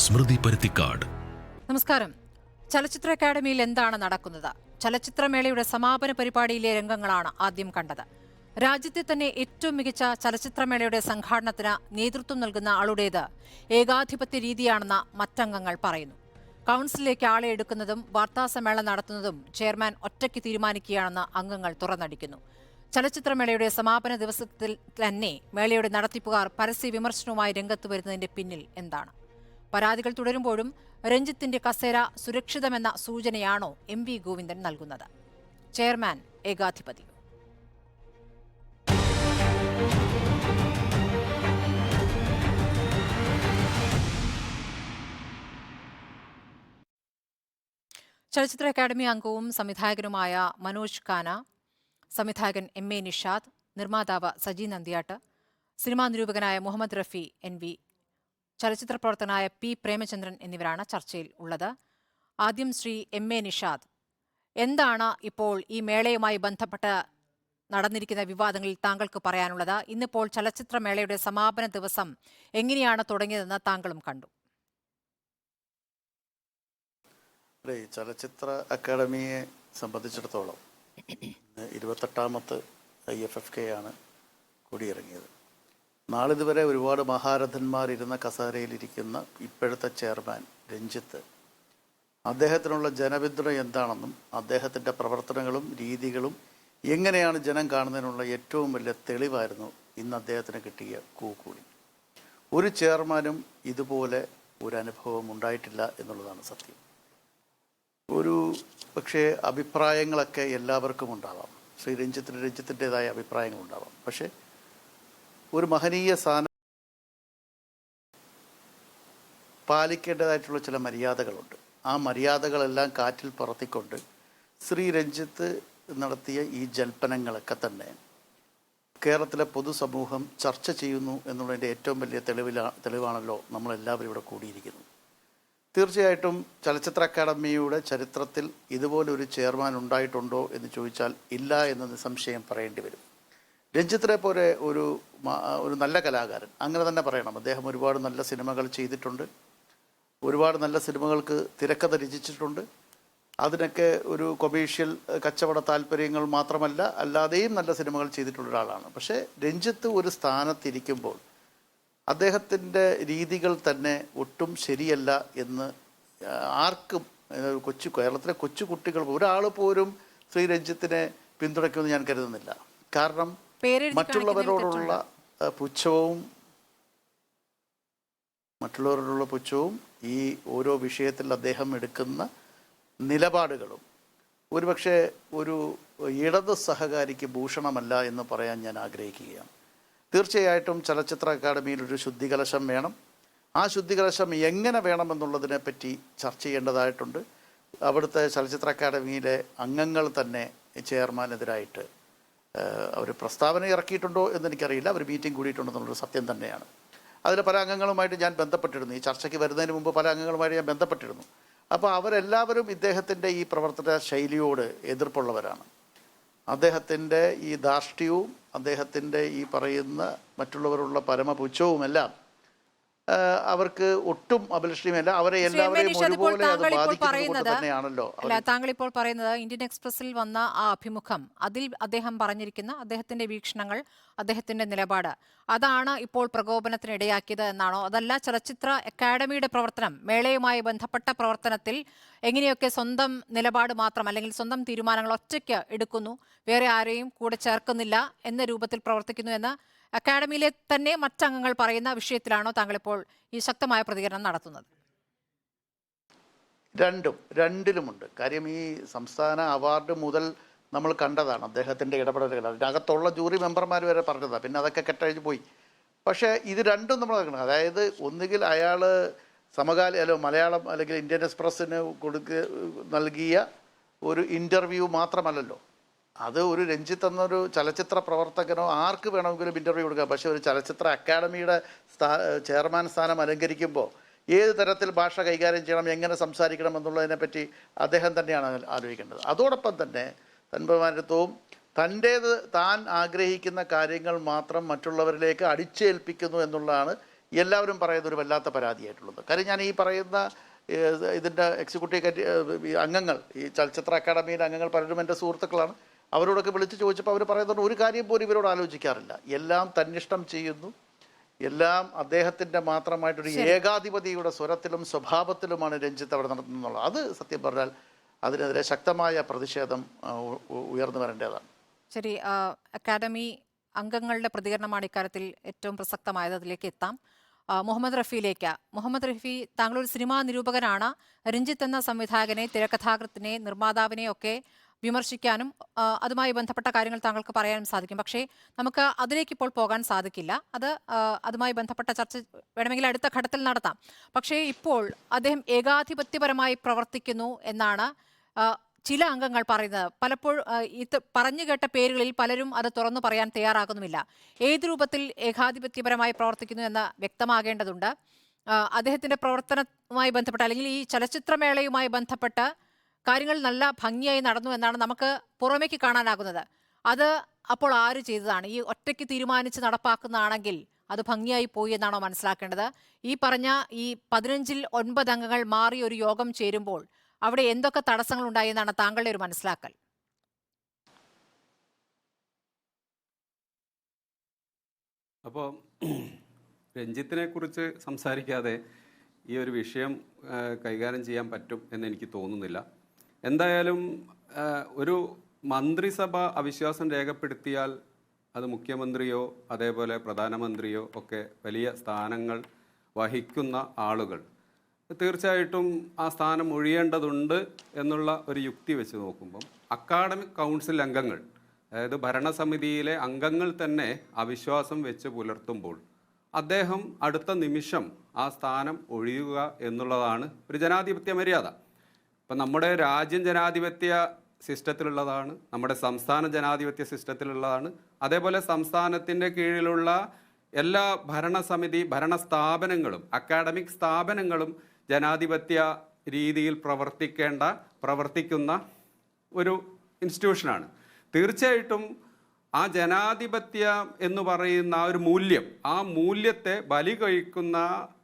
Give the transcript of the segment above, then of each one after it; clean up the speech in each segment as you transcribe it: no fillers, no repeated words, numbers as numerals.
സ്മൃതി പരുത്തിക്കാട്. നമസ്കാരം. ചലച്ചിത്ര അക്കാദമിയിൽ എന്താണ് നടക്കുന്നത്? ചലച്ചിത്രമേളയുടെ സമാപന പരിപാടിയിലെ രംഗങ്ങളാണ് ആദ്യം കണ്ടത്. രാജ്യത്തെ തന്നെ ഏറ്റവും മികച്ച ചലച്ചിത്രമേളയുടെ സംഘാടനത്തിന് നേതൃത്വം നൽകുന്ന ആളുടേത് ഏകാധിപത്യ രീതിയാണെന്ന് മറ്റംഗങ്ങൾ പറയുന്നു. കൗൺസിലിലേക്ക് ആളെ എടുക്കുന്നതും വാർത്താസമ്മേളനം നടത്തുന്നതും ചെയർമാൻ ഒറ്റയ്ക്ക് തീരുമാനിക്കുകയാണെന്ന് അംഗങ്ങൾ തുറന്നടിക്കുന്നു. ചലച്ചിത്രമേളയുടെ സമാപന ദിവസത്തിൽ തന്നെ മേളയുടെ നടത്തിപ്പുകാർ പരസ്യ വിമർശനവുമായി രംഗത്ത് വരുന്നതിന്റെ പിന്നിൽ എന്താണ്? പരാതികൾ തുടരുമ്പോഴും രഞ്ജിത്തിന്റെ കസേര സുരക്ഷിതമെന്ന സൂചനയാണോ MV ഗോവിന്ദൻ നൽകുന്നത്? ചെയർമാൻ ഏകാധിപതി. ചലച്ചിത്ര അക്കാദമി അംഗവും സംവിധായകനുമായ മനോജ് ഖാന, സംവിധായകൻ MA നിഷാദ്, നിർമ്മാതാവ് സജി നന്ദിയാട്ട്, സിനിമാ നിരൂപകനായ മുഹമ്മദ് റഫി NV, ചലച്ചിത്ര പ്രവർത്തകനായ P പ്രേമചന്ദ്രൻ എന്നിവരാണ് ചർച്ചയിൽ ഉള്ളത്. ആദ്യം ശ്രീ MA നിഷാദ്, എന്താണ് ഇപ്പോൾ ഈ മേളയുമായി ബന്ധപ്പെട്ട് നടന്നിരിക്കുന്ന വിവാദങ്ങളിൽ താങ്കൾക്ക് പറയാനുള്ളത്? ഇന്നിപ്പോൾ ചലച്ചിത്രമേളയുടെ സമാപന ദിവസം എങ്ങനെയാണ് തുടങ്ങിയതെന്ന് താങ്കളും കണ്ടു. ചലച്ചിത്ര അക്കാദമിയെ സംബന്ധിച്ചിടത്തോളം 28ാമത്തെ IFFK ആണ് കൊടിയിറങ്ങിയത്. നാളിതുവരെ ഒരുപാട് മഹാരഥന്മാരിരുന്ന കസേരയിലിരിക്കുന്ന ഇപ്പോഴത്തെ ചെയർമാൻ രഞ്ജിത്ത്, അദ്ദേഹത്തിനുള്ള ജനപിന്തുണ എന്താണെന്നും അദ്ദേഹത്തിൻ്റെ പ്രവർത്തനങ്ങളും രീതികളും എങ്ങനെയാണ് ജനം കാണുന്നതിനുള്ള ഏറ്റവും വലിയ തെളിവായിരുന്നു ഇന്ന് അദ്ദേഹത്തിന് കിട്ടിയ കൂലി. ഒരു ചെയർമാനും ഇതുപോലെ ഒരു അനുഭവം ഉണ്ടായിട്ടില്ല എന്നുള്ളതാണ് സത്യം. പക്ഷേ അഭിപ്രായങ്ങളൊക്കെ എല്ലാവർക്കും ഉണ്ടാവാം. ശ്രീ രഞ്ജിത്തിൻ്റെതായ അഭിപ്രായങ്ങളുണ്ടാവാം. പക്ഷേ ഒരു മഹനീയ സ്ഥാനം പാലിക്കേണ്ടതായിട്ടുള്ള ചില മര്യാദകളുണ്ട്. ആ മര്യാദകളെല്ലാം കാറ്റിൽ പറത്തിക്കൊണ്ട് ശ്രീ രഞ്ജിത്ത് നടത്തിയ ഈ ജൽപ്പനങ്ങളൊക്കെ തന്നെ കേരളത്തിലെ പൊതുസമൂഹം ചർച്ച ചെയ്യുന്നു എന്നുള്ളതിൻ്റെ ഏറ്റവും വലിയ തെളിവാണല്ലോ നമ്മളെല്ലാവരും ഇവിടെ കൂടിയിരിക്കുന്നത്. തീർച്ചയായിട്ടും ചലച്ചിത്ര അക്കാദമിയുടെ ചരിത്രത്തിൽ ഇതുപോലൊരു ചെയർമാൻ ഉണ്ടായിട്ടുണ്ടോ എന്ന് ചോദിച്ചാൽ ഇല്ല എന്ന് നിസ്സംശയം പറയേണ്ടി വരും. രഞ്ജിത്തിനെ പോലെ ഒരു നല്ല കലാകാരൻ, അങ്ങനെ തന്നെ പറയണം. അദ്ദേഹം ഒരുപാട് നല്ല സിനിമകൾ ചെയ്തിട്ടുണ്ട്, ഒരുപാട് നല്ല സിനിമകൾക്ക് തിരക്കഥ രചിച്ചിട്ടുണ്ട്. അതിനൊക്കെ ഒരു കൊമേഴ്ഷ്യൽ കച്ചവട താല്പര്യങ്ങൾ മാത്രമല്ല, അല്ലാതെയും നല്ല സിനിമകൾ ചെയ്തിട്ടുള്ള ഒരാളാണ്. പക്ഷേ രഞ്ജിത്ത് ഒരു സ്ഥാനത്തിരിക്കുമ്പോൾ അദ്ദേഹത്തിൻ്റെ രീതികൾ തന്നെ ഒട്ടും ശരിയല്ല എന്ന് ആർക്കും, കേരളത്തിലെ കൊച്ചു കുട്ടികൾ ഒരാൾ പോലും ശ്രീ രഞ്ജിത്തിനെ പിന്തുണയ്ക്കുമെന്ന് ഞാൻ കരുതുന്നില്ല. കാരണം മറ്റുള്ളവരോടുള്ള പുച്ഛവും ഈ ഓരോ വിഷയത്തിൽ അദ്ദേഹം എടുക്കുന്ന നിലപാടുകളും ഒരുപക്ഷെ ഒരു ഇടത് സഹകാരിക്ക് ഭൂഷണമല്ല എന്ന് പറയാൻ ഞാൻ ആഗ്രഹിക്കുകയാണ്. തീർച്ചയായിട്ടും ചലച്ചിത്ര അക്കാദമിയിൽ ഒരു ശുദ്ധികലശം വേണം. ആ ശുദ്ധികലശം എങ്ങനെ വേണമെന്നുള്ളതിനെ പറ്റി ചർച്ച ചെയ്യേണ്ടതായിട്ടുണ്ട്. അവിടുത്തെ ചലച്ചിത്ര അക്കാദമിയിലെ അംഗങ്ങൾ തന്നെ ചെയർമാനെതിരായിട്ട് അവർ പ്രസ്താവന ഇറക്കിയിട്ടുണ്ടോ എന്നെനിക്കറിയില്ല. അവർ മീറ്റിംഗ് കൂടിയിട്ടുണ്ടെന്നുള്ളൊരു സത്യം തന്നെയാണ്. അതിൽ പല അംഗങ്ങളുമായിട്ട് ഞാൻ ബന്ധപ്പെട്ടിരുന്നു. ഈ ചർച്ചയ്ക്ക് വരുന്നതിന് മുമ്പ് പല അംഗങ്ങളുമായിട്ട് ഞാൻ ബന്ധപ്പെട്ടിരുന്നു. അപ്പോൾ അവരെല്ലാവരും ഇദ്ദേഹത്തിൻ്റെ ഈ പ്രവർത്തന ശൈലിയോട് എതിർപ്പുള്ളവരാണ്. അദ്ദേഹത്തിൻ്റെ ഈ ധാർഷ്ട്യവും അദ്ദേഹത്തിൻ്റെ ഈ പറയുന്ന മറ്റുള്ളവരുള്ള പരമപുച്ഛവുമെല്ലാം അവർക്ക് ഒട്ടും അഭിലഷണീയമല്ല. അവരെ എല്ലാവരെയും ഒരുപോലെ അത് ബാധിക്കുന്നത് തന്നെയാണല്ലോ. താങ്കൾ ഇപ്പോൾ പറയുന്നത് ഇന്ത്യൻ എക്സ്പ്രസിൽ വന്ന ആ അഭിമുഖം, അതിൽ അദ്ദേഹം പറഞ്ഞിരിക്കുന്ന അദ്ദേഹത്തിന്റെ വീക്ഷണങ്ങൾ, അദ്ദേഹത്തിന്റെ നിലപാട്, അതാണ് ഇപ്പോൾ പ്രകോപനത്തിന് ഇടയാക്കിയത് എന്നാണോ? അതല്ല ചലച്ചിത്ര അക്കാദമിയുടെ പ്രവർത്തനം, മേളയുമായി ബന്ധപ്പെട്ട പ്രവർത്തനത്തിൽ എങ്ങനെയൊക്കെ സ്വന്തം നിലപാട് മാത്രം അല്ലെങ്കിൽ സ്വന്തം തീരുമാനങ്ങൾ ഒറ്റയ്ക്ക് എടുക്കുന്നു, വേറെ ആരെയും കൂടെ ചേർക്കുന്നില്ല എന്ന രൂപത്തിൽ പ്രവർത്തിക്കുന്നു എന്ന് അക്കാദമിയിലെ തന്നെ മറ്റംഗങ്ങൾ പറയുന്ന വിഷയത്തിലാണോ താങ്കളിപ്പോൾ ഈ ശക്തമായ പ്രതികരണം നടത്തുന്നത്? രണ്ടിലുമുണ്ട്. കാര്യം ഈ സംസ്ഥാന അവാർഡ് മുതൽ നമ്മൾ കണ്ടതാണ് അദ്ദേഹത്തിൻ്റെ ഇടപെടലുകൾ. അതിനകത്തുള്ള ജൂറി മെമ്പർമാർ വരെ പറഞ്ഞതാണ്. പിന്നെ അതൊക്കെ കെട്ടഴിഞ്ഞ് പോയി. പക്ഷേ ഇത് രണ്ടും നമ്മൾ നോക്കണം. അതായത് ഒന്നുകിൽ അയാൾ മലയാളം അല്ലെങ്കിൽ ഇന്ത്യൻ എക്സ്പ്രസ്സിന് നൽകിയ ഒരു ഇൻ്റർവ്യൂ മാത്രമല്ലല്ലോ. അത് ഒരു രഞ്ജിത്ത് എന്നൊരു ചലച്ചിത്ര പ്രവർത്തകനോ ആർക്ക് വേണമെങ്കിലും ഇൻ്റർവ്യൂ കൊടുക്കാം. പക്ഷേ ഒരു ചലച്ചിത്ര അക്കാദമിയുടെ ചെയർമാൻ സ്ഥാനം അലങ്കരിക്കുമ്പോൾ ഏത് തരത്തിൽ ഭാഷ കൈകാര്യം ചെയ്യണം, എങ്ങനെ സംസാരിക്കണം എന്നുള്ളതിനെപ്പറ്റി അദ്ദേഹം തന്നെയാണ് ആലോചിക്കേണ്ടത്. അതോടൊപ്പം തന്നെ തൻപമാനത്വവും താൻ ആഗ്രഹിക്കുന്ന കാര്യങ്ങൾ മാത്രം മറ്റുള്ളവരിലേക്ക് അടിച്ചേൽപ്പിക്കുന്നു എന്നുള്ളതാണ് എല്ലാവരും പറയുന്ന ഒരു വല്ലാത്ത പരാതിയായിട്ടുള്ളത്. കാര്യം ഞാൻ ഈ പറയുന്ന ഇതിൻ്റെ എക്സിക്യൂട്ടീവ് അംഗങ്ങൾ, ഈ ചലച്ചിത്ര അക്കാദമിയിലെ അംഗങ്ങൾ പലരും എൻ്റെ സുഹൃത്തുക്കളാണ്. അവരോടൊക്കെ വിളിച്ച് ചോദിച്ചപ്പോൾ അവർ പറയുന്നത് ഒരു കാര്യം പോലും ഇവരോട് ആലോചിക്കാറില്ല. എല്ലാം തന്നിഷ്ടം ചെയ്യുന്നു, എല്ലാം അദ്ദേഹത്തിൻ്റെ മാത്രമായിട്ടൊരു ഏകാധിപതിയുടെ സ്വരത്തിലും സ്വഭാവത്തിലുമാണ് രഞ്ജിത്ത് അവിടെ നടത്തുന്നുള്ളത്. അത് സത്യം പറഞ്ഞാൽ അതിനെതിരെ ശക്തമായ പ്രതിഷേധം ഉയർന്നു വരേണ്ടതാണ്. ശരി, അക്കാദമി അംഗങ്ങളുടെ പ്രതികരണമാണ് ഇക്കാര്യത്തിൽ ഏറ്റവും പ്രസക്തമായത്. അതിലേക്ക് എത്താം. മുഹമ്മദ് റഫിയിലേക്ക്. മുഹമ്മദ് റഫി, താങ്കളൊരു സിനിമാ നിരൂപകനാണ്. രഞ്ജിത്ത് എന്ന സംവിധായകനെ, തിരക്കഥാകൃത്തിനെ, നിർമ്മാതാവിനെ ഒക്കെ വിമർശിക്കാനും അതുമായി ബന്ധപ്പെട്ട കാര്യങ്ങൾ താങ്കൾക്ക് പറയാനും സാധിക്കും. പക്ഷേ നമുക്ക് അതിലേക്ക് ഇപ്പോൾ പോകാൻ സാധിക്കില്ല. അതുമായി ബന്ധപ്പെട്ട ചർച്ച വേണമെങ്കിൽ അടുത്ത ഘട്ടത്തിൽ നടത്താം. പക്ഷേ ഇപ്പോൾ അദ്ദേഹം ഏകാധിപത്യപരമായി പ്രവർത്തിക്കുന്നു എന്നാണ് ചില അംഗങ്ങൾ പറയുന്നത്. പലപ്പോഴും ഇത് പറഞ്ഞു കേട്ട പേരുകളിൽ പലരും അത് തുറന്നു പറയാൻ തയ്യാറാകുന്നുമില്ല. ഏത് രൂപത്തിൽ ഏകാധിപത്യപരമായി പ്രവർത്തിക്കുന്നു എന്ന് വ്യക്തമാകേണ്ടതുണ്ട്. അദ്ദേഹത്തിൻ്റെ പ്രവർത്തനവുമായി ബന്ധപ്പെട്ട് അല്ലെങ്കിൽ ഈ ചലച്ചിത്രമേളയുമായി ബന്ധപ്പെട്ട് കാര്യങ്ങൾ നല്ല ഭംഗിയായി നടന്നു എന്നാണ് നമുക്ക് പുറമേക്ക് കാണാനാകുന്നത്. അത് അപ്പോൾ ആര് ചെയ്തതാണ്? ഈ ഒറ്റയ്ക്ക് തീരുമാനിച്ച് നടപ്പാക്കുന്നതാണെങ്കിൽ അത് ഭംഗിയായി പോയി എന്നാണോ മനസ്സിലാക്കേണ്ടത്? ഈ പറഞ്ഞ ഈ 15-ൽ 9 അംഗങ്ങൾ മാറി ഒരു യോഗം ചേരുമ്പോൾ അവിടെ എന്തൊക്കെ തടസ്സങ്ങൾ ഉണ്ടായി എന്നാണ് താങ്കളുടെ ഒരു മനസ്സിലാക്കൽ? അപ്പോൾ രഞ്ജിത്തിനെ കുറിച്ച് സംസാരിക്കാതെ ഈ ഒരു വിഷയം കൈകാര്യം ചെയ്യാൻ പറ്റും എന്ന് എനിക്ക് തോന്നുന്നില്ല. എന്തായാലും ഒരു മന്ത്രിസഭ അവിശ്വാസം രേഖപ്പെടുത്തിയാൽ അത് മുഖ്യമന്ത്രിയോ അതേപോലെ പ്രധാനമന്ത്രിയോ ഒക്കെ വലിയ സ്ഥാനങ്ങൾ വഹിക്കുന്ന ആളുകൾ തീർച്ചയായിട്ടും ആ സ്ഥാനം ഒഴിയേണ്ടതുണ്ട് എന്നുള്ള ഒരു യുക്തി വെച്ച് നോക്കുമ്പം അക്കാഡമിക് കൗൺസിൽ അംഗങ്ങൾ, അതായത് ഭരണസമിതിയിലെ അംഗങ്ങൾ തന്നെ അവിശ്വാസം വെച്ച് പുലർത്തുമ്പോൾ അദ്ദേഹം അടുത്ത നിമിഷം ആ സ്ഥാനം ഒഴിയുക എന്നുള്ളതാണ് ഒരു ജനാധിപത്യ മര്യാദ. ഇപ്പം നമ്മുടെ രാജ്യം ജനാധിപത്യ സിസ്റ്റത്തിലുള്ളതാണ്, നമ്മുടെ സംസ്ഥാന ജനാധിപത്യ സിസ്റ്റത്തിലുള്ളതാണ്. അതേപോലെ സംസ്ഥാനത്തിൻ്റെ കീഴിലുള്ള എല്ലാ ഭരണ സ്ഥാപനങ്ങളും അക്കാഡമിക് സ്ഥാപനങ്ങളും ജനാധിപത്യ രീതിയിൽ പ്രവർത്തിക്കുന്ന ഒരു ഇൻസ്റ്റിറ്റ്യൂഷനാണ്. തീർച്ചയായിട്ടും ആ ജനാധിപത്യം എന്ന് പറയുന്ന ഒരു മൂല്യം, ആ മൂല്യത്തെ ബലി കഴിക്കുന്ന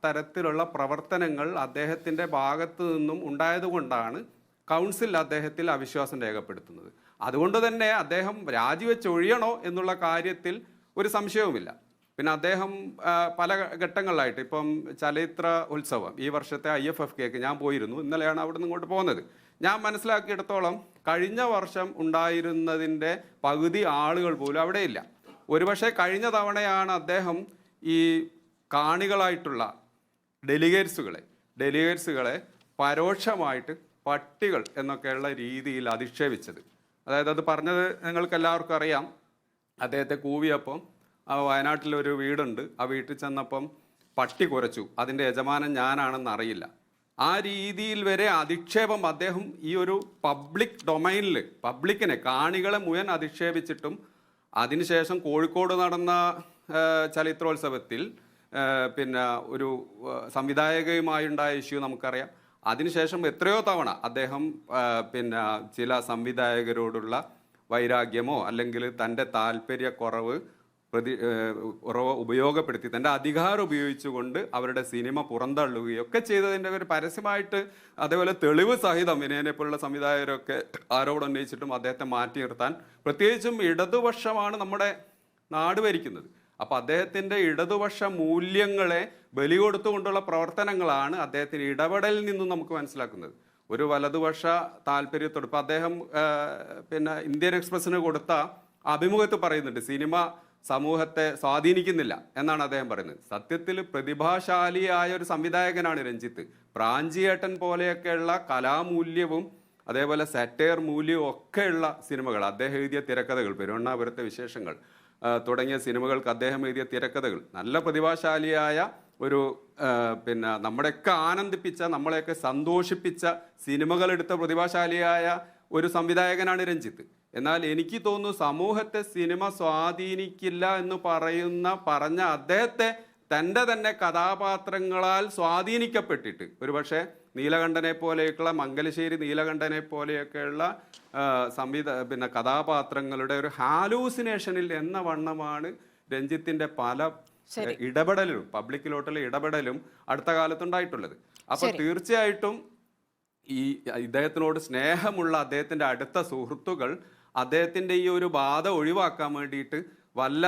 തരത്തിലുള്ള പ്രവർത്തനങ്ങൾ അദ്ദേഹത്തിൻ്റെ ഭാഗത്തു നിന്നും ഉണ്ടായതുകൊണ്ടാണ് കൗൺസിൽ അദ്ദേഹത്തിൽ അവിശ്വാസം രേഖപ്പെടുത്തുന്നത്. അതുകൊണ്ട് തന്നെ അദ്ദേഹം രാജിവെച്ചൊഴിയണോ എന്നുള്ള കാര്യത്തിൽ ഒരു സംശയവുമില്ല. പിന്നെ അദ്ദേഹം പല ഘട്ടങ്ങളിലായിട്ട്, ഇപ്പം ചലച്ചിത്ര ഉത്സവം ഈ വർഷത്തെ IFFK ഞാൻ പോയിരുന്നു, ഇന്നലെയാണ് അവിടെ നിന്ന് ഇങ്ങോട്ട് പോകുന്നത്. ഞാൻ മനസ്സിലാക്കിയിടത്തോളം കഴിഞ്ഞ വർഷം ഉണ്ടായിരുന്നതിൻ്റെ പകുതി ആളുകൾ പോലും അവിടെയില്ല. ഒരുപക്ഷെ കഴിഞ്ഞ തവണയാണ് അദ്ദേഹം ഈ കാണികളായിട്ടുള്ള ഡെലിഗേറ്റ്സുകളെ പരോക്ഷമായിട്ട് പട്ടികൾ എന്നൊക്കെയുള്ള രീതിയിൽ അധിക്ഷേപിച്ചത്. അതായത് അത് പറഞ്ഞത് നിങ്ങൾക്ക് എല്ലാവർക്കും അറിയാം. അദ്ദേഹത്തെ കൂവിയപ്പം വയനാട്ടിലൊരു വീടുണ്ട്, ആ വീട്ടിൽ ചെന്നപ്പം പട്ടി കുരച്ചു, അതിൻ്റെ യജമാനൻ ഞാനാണെന്ന് അറിയില്ല. ആ രീതിയിൽ വരെ അധിക്ഷേപം അദ്ദേഹം ഈ ഒരു പബ്ലിക് ഡൊമൈനിൽ പബ്ലിക്കിനെ, കാണികളെ മുഴുവൻ അധിക്ഷേപിച്ചിട്ടും അതിനുശേഷം കോഴിക്കോട് നടന്ന ചലച്ചിത്രോത്സവത്തിൽ പിന്നെ ഒരു സംവിധായകയുമായുണ്ടായ ഇഷ്യൂ നമുക്കറിയാം. അതിനുശേഷം എത്രയോ തവണ അദ്ദേഹം പിന്നെ ചില സംവിധായകരോടുള്ള വൈരാഗ്യമോ അല്ലെങ്കിൽ തൻ്റെ താല്പര്യക്കുറവ് ഉപയോഗപ്പെടുത്തി തൻ്റെ അധികാരം ഉപയോഗിച്ചുകൊണ്ട് അവരുടെ സിനിമ പുറന്തള്ളുകയൊക്കെ ചെയ്തതിൻ്റെ ഒരു പരസ്യമായിട്ട്, അതേപോലെ തെളിവ് സഹിതം വിനയനെ പോലുള്ള സംവിധായകരൊക്കെ ആരോപണം ഉന്നയിച്ചിട്ടും അദ്ദേഹത്തെ മാറ്റി നിർത്താൻ, പ്രത്യേകിച്ചും ഇടതുപക്ഷമാണ് നമ്മുടെ നാട് ഭരിക്കുന്നത്. അപ്പോൾ അദ്ദേഹത്തിൻ്റെ ഇടതുപക്ഷ മൂല്യങ്ങളെ ബലി കൊടുത്തുകൊണ്ടുള്ള പ്രവർത്തനങ്ങളാണ് അദ്ദേഹത്തിന് ഇടപെടലിൽ നിന്നും നമുക്ക് മനസ്സിലാക്കുന്നത്. ഒരു വലതുപക്ഷ താല്പര്യത്തോട് ഇപ്പം അദ്ദേഹം പിന്നെ ഇന്ത്യൻ എക്സ്പ്രസിന് കൊടുത്ത അഭിമുഖത്തിൽ പറയുന്നുണ്ട് സിനിമ സമൂഹത്തെ സ്വാധീനിക്കുന്നില്ല എന്നാണ് അദ്ദേഹം പറയുന്നത്. സത്യത്തിൽ പ്രതിഭാശാലിയായ ഒരു സംവിധായകനാണ് രഞ്ജിത്ത്. പ്രാഞ്ചിയേട്ടൻ പോലെയൊക്കെയുള്ള കലാമൂല്യവും അതേപോലെ സറ്റയർ മൂല്യവും ഒക്കെയുള്ള സിനിമകൾ, അദ്ദേഹം എഴുതിയ തിരക്കഥകൾ, പെരുവണ്ണാപുരത്തെ വിശേഷങ്ങൾ തുടങ്ങിയ സിനിമകൾക്ക് അദ്ദേഹം എഴുതിയ തിരക്കഥകൾ, നല്ല പ്രതിഭാശാലിയായ ഒരു പിന്നെ നമ്മളെയൊക്കെ ആനന്ദിപ്പിച്ച, നമ്മളെയൊക്കെ സന്തോഷിപ്പിച്ച സിനിമകളെടുത്ത പ്രതിഭാശാലിയായ ഒരു സംവിധായകനാണ് രഞ്ജിത്ത്. എന്നാൽ എനിക്ക് തോന്നുന്നു സമൂഹത്തെ സിനിമ സ്വാധീനിക്കില്ല എന്ന് പറഞ്ഞ അദ്ദേഹത്തെ തൻ്റെ തന്നെ കഥാപാത്രങ്ങളാൽ സ്വാധീനിക്കപ്പെട്ടിട്ട് ഒരുപക്ഷെ നീലകണ്ഠനെ പോലെയൊക്കെയുള്ള മംഗലശ്ശേരി നീലകണ്ഠനെ പോലെയൊക്കെയുള്ള പിന്നെ കഥാപാത്രങ്ങളുടെ ഒരു ഹാലൂസിനേഷനിൽ എന്ന വണ്ണമാണ് രഞ്ജിത്തിൻ്റെ പല ഇടപെടലും പബ്ലിക്കിലോട്ടുള്ള ഇടപെടലും അടുത്ത കാലത്തുണ്ടായിട്ടുള്ളത്. അപ്പൊ തീർച്ചയായിട്ടും ഈ ഇദ്ദേഹത്തിനോട് സ്നേഹമുള്ള അദ്ദേഹത്തിന്റെ അടുത്ത സുഹൃത്തുക്കൾ അദ്ദേഹത്തിന്റെ ഈ ഒരു ബാധ ഒഴിവാക്കാൻ വേണ്ടിയിട്ട് വല്ല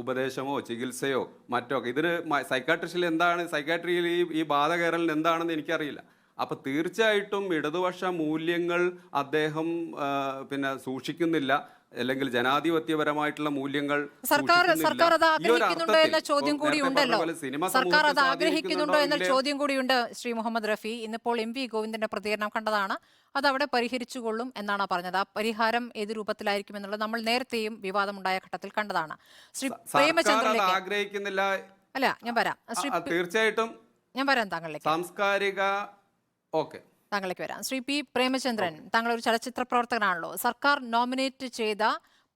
ഉപദേശമോ ചികിത്സയോ മറ്റോ ഇതിന് സൈക്കാട്രിസ്റ്റിൽ എന്താണ്, സൈക്കാട്രിയിൽ ഈ ബാധ കയറലിന് എന്താണെന്ന് എനിക്കറിയില്ല. അപ്പൊ തീർച്ചയായിട്ടും ഇടതുപക്ഷ മൂല്യങ്ങൾ അദ്ദേഹം പിന്നെ സൂക്ഷിക്കുന്നില്ല, അല്ലെങ്കിൽ ജനാധിപത്യപരമായിട്ടുള്ള മൂല്യങ്ങൾ സർക്കാർ അത് ആഗ്രഹിക്കുന്നുണ്ടോ എന്ന ചോദ്യം കൂടി ഉണ്ടല്ലോ. സർക്കാർ അത് ആഗ്രഹിക്കുന്നുണ്ടോ എന്ന ചോദ്യം കൂടിയുണ്ട്. ശ്രീ മുഹമ്മദ് റഫി, ഇന്നിപ്പോൾ എം വി ഗോവിന്ദന്റെ പ്രതികരണം കണ്ടതാണ്. അത് അവിടെ പരിഹരിച്ചുകൊള്ളും എന്നാണ് പറഞ്ഞത്. ആ പരിഹാരം ഏത് രൂപത്തിലായിരിക്കും എന്നുള്ളത് നമ്മൾ നേരത്തെയും വിവാദമുണ്ടായ ഘട്ടത്തിൽ കണ്ടതാണ്. ശ്രീ പ്രേമചന്ദ്രനിലേക്ക് ആഗ്രഹിക്കുന്നില്ല അല്ല, ഞാൻ വരാം. തീർച്ചയായിട്ടും ഞാൻ വരാം താങ്കളിലേക്ക്. സാംസ്കാരിക താങ്കളിലേക്ക് വരാം. ശ്രീ പി പ്രേമചന്ദ്രൻ, താങ്കൾ ഒരു ചലച്ചിത്ര പ്രവർത്തകനാണല്ലോ. സർക്കാർ നോമിനേറ്റ് ചെയ്ത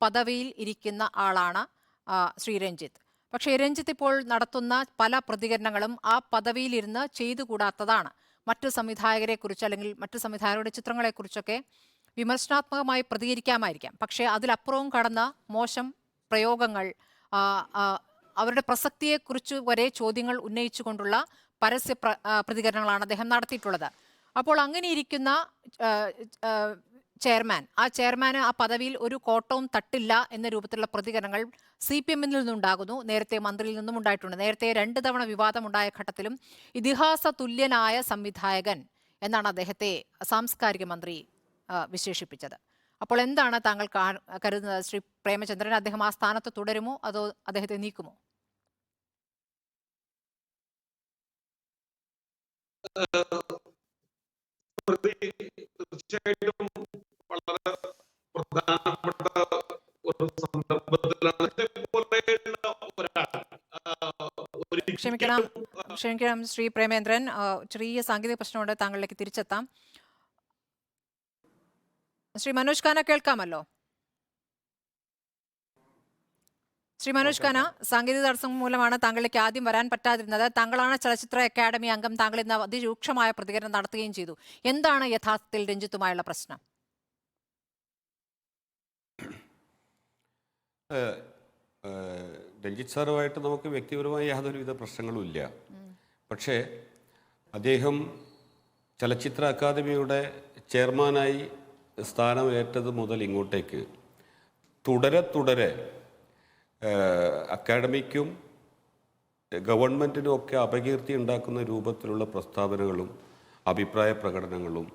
പദവിയിൽ ഇരിക്കുന്ന ആളാണ് ശ്രീ രഞ്ജിത്ത്. പക്ഷേ രഞ്ജിത്ത് ഇപ്പോൾ നടത്തുന്ന പല പ്രതികരണങ്ങളും ആ പദവിയിലിരുന്ന് ചെയ്തുകൂടാത്തതാണ്. മറ്റു സംവിധായകരെക്കുറിച്ച് അല്ലെങ്കിൽ മറ്റു സംവിധായകരുടെ ചിത്രങ്ങളെക്കുറിച്ചൊക്കെ വിമർശനാത്മകമായി പ്രതികരിക്കാമായിരിക്കാം. പക്ഷേ അതിലപ്പുറവും കടന്ന മോശം പ്രയോഗങ്ങൾ, അവരുടെ പ്രസക്തിയെക്കുറിച്ച് വരെ ചോദ്യങ്ങൾ ഉന്നയിച്ചുകൊണ്ടുള്ള പരസ്യ പ്രതികരണങ്ങളാണ് അദ്ദേഹം നടത്തിയിട്ടുള്ളത്. അപ്പോൾ അങ്ങനെ ഇരിക്കുന്ന ചെയർമാൻ, ആ ചെയർമാന് ആ പദവിയിൽ ഒരു കോട്ടവും തട്ടില്ല എന്ന രൂപത്തിലുള്ള പ്രതികരണങ്ങൾ CPM-ൽ നിന്നുണ്ടാകുന്നു. നേരത്തെ മന്ത്രിയിൽ നിന്നും ഉണ്ടായിട്ടുണ്ട്. നേരത്തെ 2 തവണ വിവാദമുണ്ടായ ഘട്ടത്തിലും ഇതിഹാസ തുല്യനായ സംവിധായകൻ എന്നാണ് അദ്ദേഹത്തെ സാംസ്കാരിക മന്ത്രി വിശേഷിപ്പിച്ചത്. അപ്പോൾ എന്താണ് താങ്കൾ കരുതുന്നത് ശ്രീ പ്രേമചന്ദ്രൻ? അദ്ദേഹം ആ സ്ഥാനത്ത് തുടരുമോ അതോ അദ്ദേഹത്തെ നീക്കുമോ? തീർച്ചയായിട്ടും വളരെ പ്രധാനപ്പെട്ട ഒരു സന്ദർഭത്തിലാണ് ക്ഷമിക്കണം ശ്രീ പ്രേമേന്ദ്രൻ, ചെറിയ സാങ്കേതിക പ്രശ്നമുണ്ട്. താങ്കളിലേക്ക് തിരിച്ചെത്താം. ശ്രീ മനോജ് ഖാന കേൾക്കാമല്ലോ? ശ്രീ മനോജ് ഖാന, സാങ്കേതിക തടസ്സം മൂലമാണ് താങ്കളിലേക്ക് ആദ്യം വരാൻ പറ്റാതിരുന്നത്. താങ്കളാണ് ചലച്ചിത്ര അക്കാദമി അംഗം. താങ്കൾ ഇന്ന് അതിരൂക്ഷമായ പ്രതികരണം നടത്തുകയും ചെയ്തു. എന്താണ് യഥാർത്ഥത്തിൽ രഞ്ജിത്തുമായുള്ള പ്രശ്നം? രഞ്ജിത്ത് സാറുമായിട്ട് നമുക്ക് വ്യക്തിപരമായി യാതൊരുവിധ പ്രശ്നങ്ങളും ഇല്ല. പക്ഷേ അദ്ദേഹം ചലച്ചിത്ര അക്കാദമിയുടെ ചെയർമാനായി സ്ഥാനമേറ്റത് മുതൽ ഇങ്ങോട്ടേക്ക് തുടരെ അക്കാഡമിക്കും ഗവൺമെൻറ്റിനും ഒക്കെ അപകീർത്തി ഉണ്ടാക്കുന്ന രൂപത്തിലുള്ള പ്രസ്താവനകളും അഭിപ്രായ പ്രകടനങ്ങളും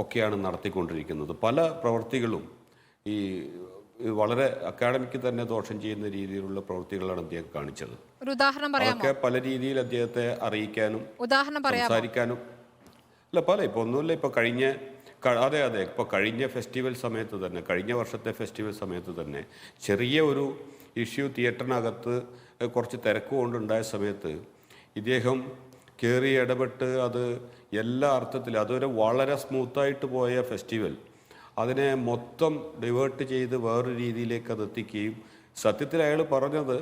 ഒക്കെയാണ് നടത്തിക്കൊണ്ടിരിക്കുന്നത്. പല പ്രവൃത്തികളും ഈ വളരെ അക്കാഡമിക്ക് തന്നെ ദോഷം ചെയ്യുന്ന രീതിയിലുള്ള പ്രവൃത്തികളാണ് അദ്ദേഹം കാണിച്ചത്. ഒരു ഉദാഹരണം പറയാമോ? അതൊക്കെ പല രീതിയിൽ അദ്ദേഹത്തെ അറിയിക്കാനും സംസാരിക്കാനും ഇപ്പോൾ ഒന്നുമില്ല. ഇപ്പോൾ അതെ ഇപ്പോൾ കഴിഞ്ഞ ഫെസ്റ്റിവൽ സമയത്ത് തന്നെ, കഴിഞ്ഞ വർഷത്തെ ഫെസ്റ്റിവൽ സമയത്ത് തന്നെ ചെറിയ ഒരു ഇഷ്യൂ തിയേറ്ററിനകത്ത് കുറച്ച് തിരക്ക് കൊണ്ടുണ്ടായ സമയത്ത് ഇദ്ദേഹം കയറി ഇടപെട്ട് അത് എല്ലാ അർത്ഥത്തിലും, അതൊരു വളരെ സ്മൂത്തായിട്ട് പോയ ഫെസ്റ്റിവൽ അതിനെ മൊത്തം ഡൈവേർട്ട് ചെയ്ത് വേറൊരു രീതിയിലേക്ക് അത് എത്തിക്കുകയും, സത്യത്തിൽ അയാൾ പറഞ്ഞത്,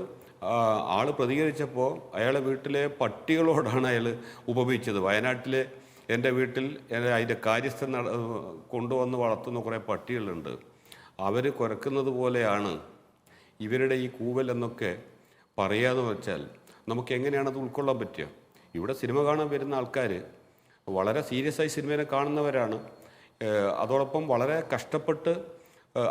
ആൾ പ്രതികരിച്ചപ്പോൾ അയാളെ വീട്ടിലെ പട്ടികളോടാണ് അയാൾ ഉപമിച്ചത്. വയനാട്ടിലെ എൻ്റെ വീട്ടിൽ അതിൻ്റെ കാര്യസ്ഥൻ കൊണ്ടുവന്ന് വളർത്തുന്ന കുറേ പട്ടികളുണ്ട്, അവർ കുരക്കുന്നത് പോലെയാണ് ഇവരുടെ ഈ കൂവൽ എന്നൊക്കെ പറയാന്ന് വെച്ചാൽ നമുക്ക് എങ്ങനെയാണ് അത് ഉൾക്കൊള്ളാൻ പറ്റുക? ഇവിടെ സിനിമ കാണാൻ വരുന്ന ആൾക്കാർ വളരെ സീരിയസ് ആയി സിനിമയെ കാണുന്നവരാണ്. അതോടൊപ്പം വളരെ കഷ്ടപ്പെട്ട്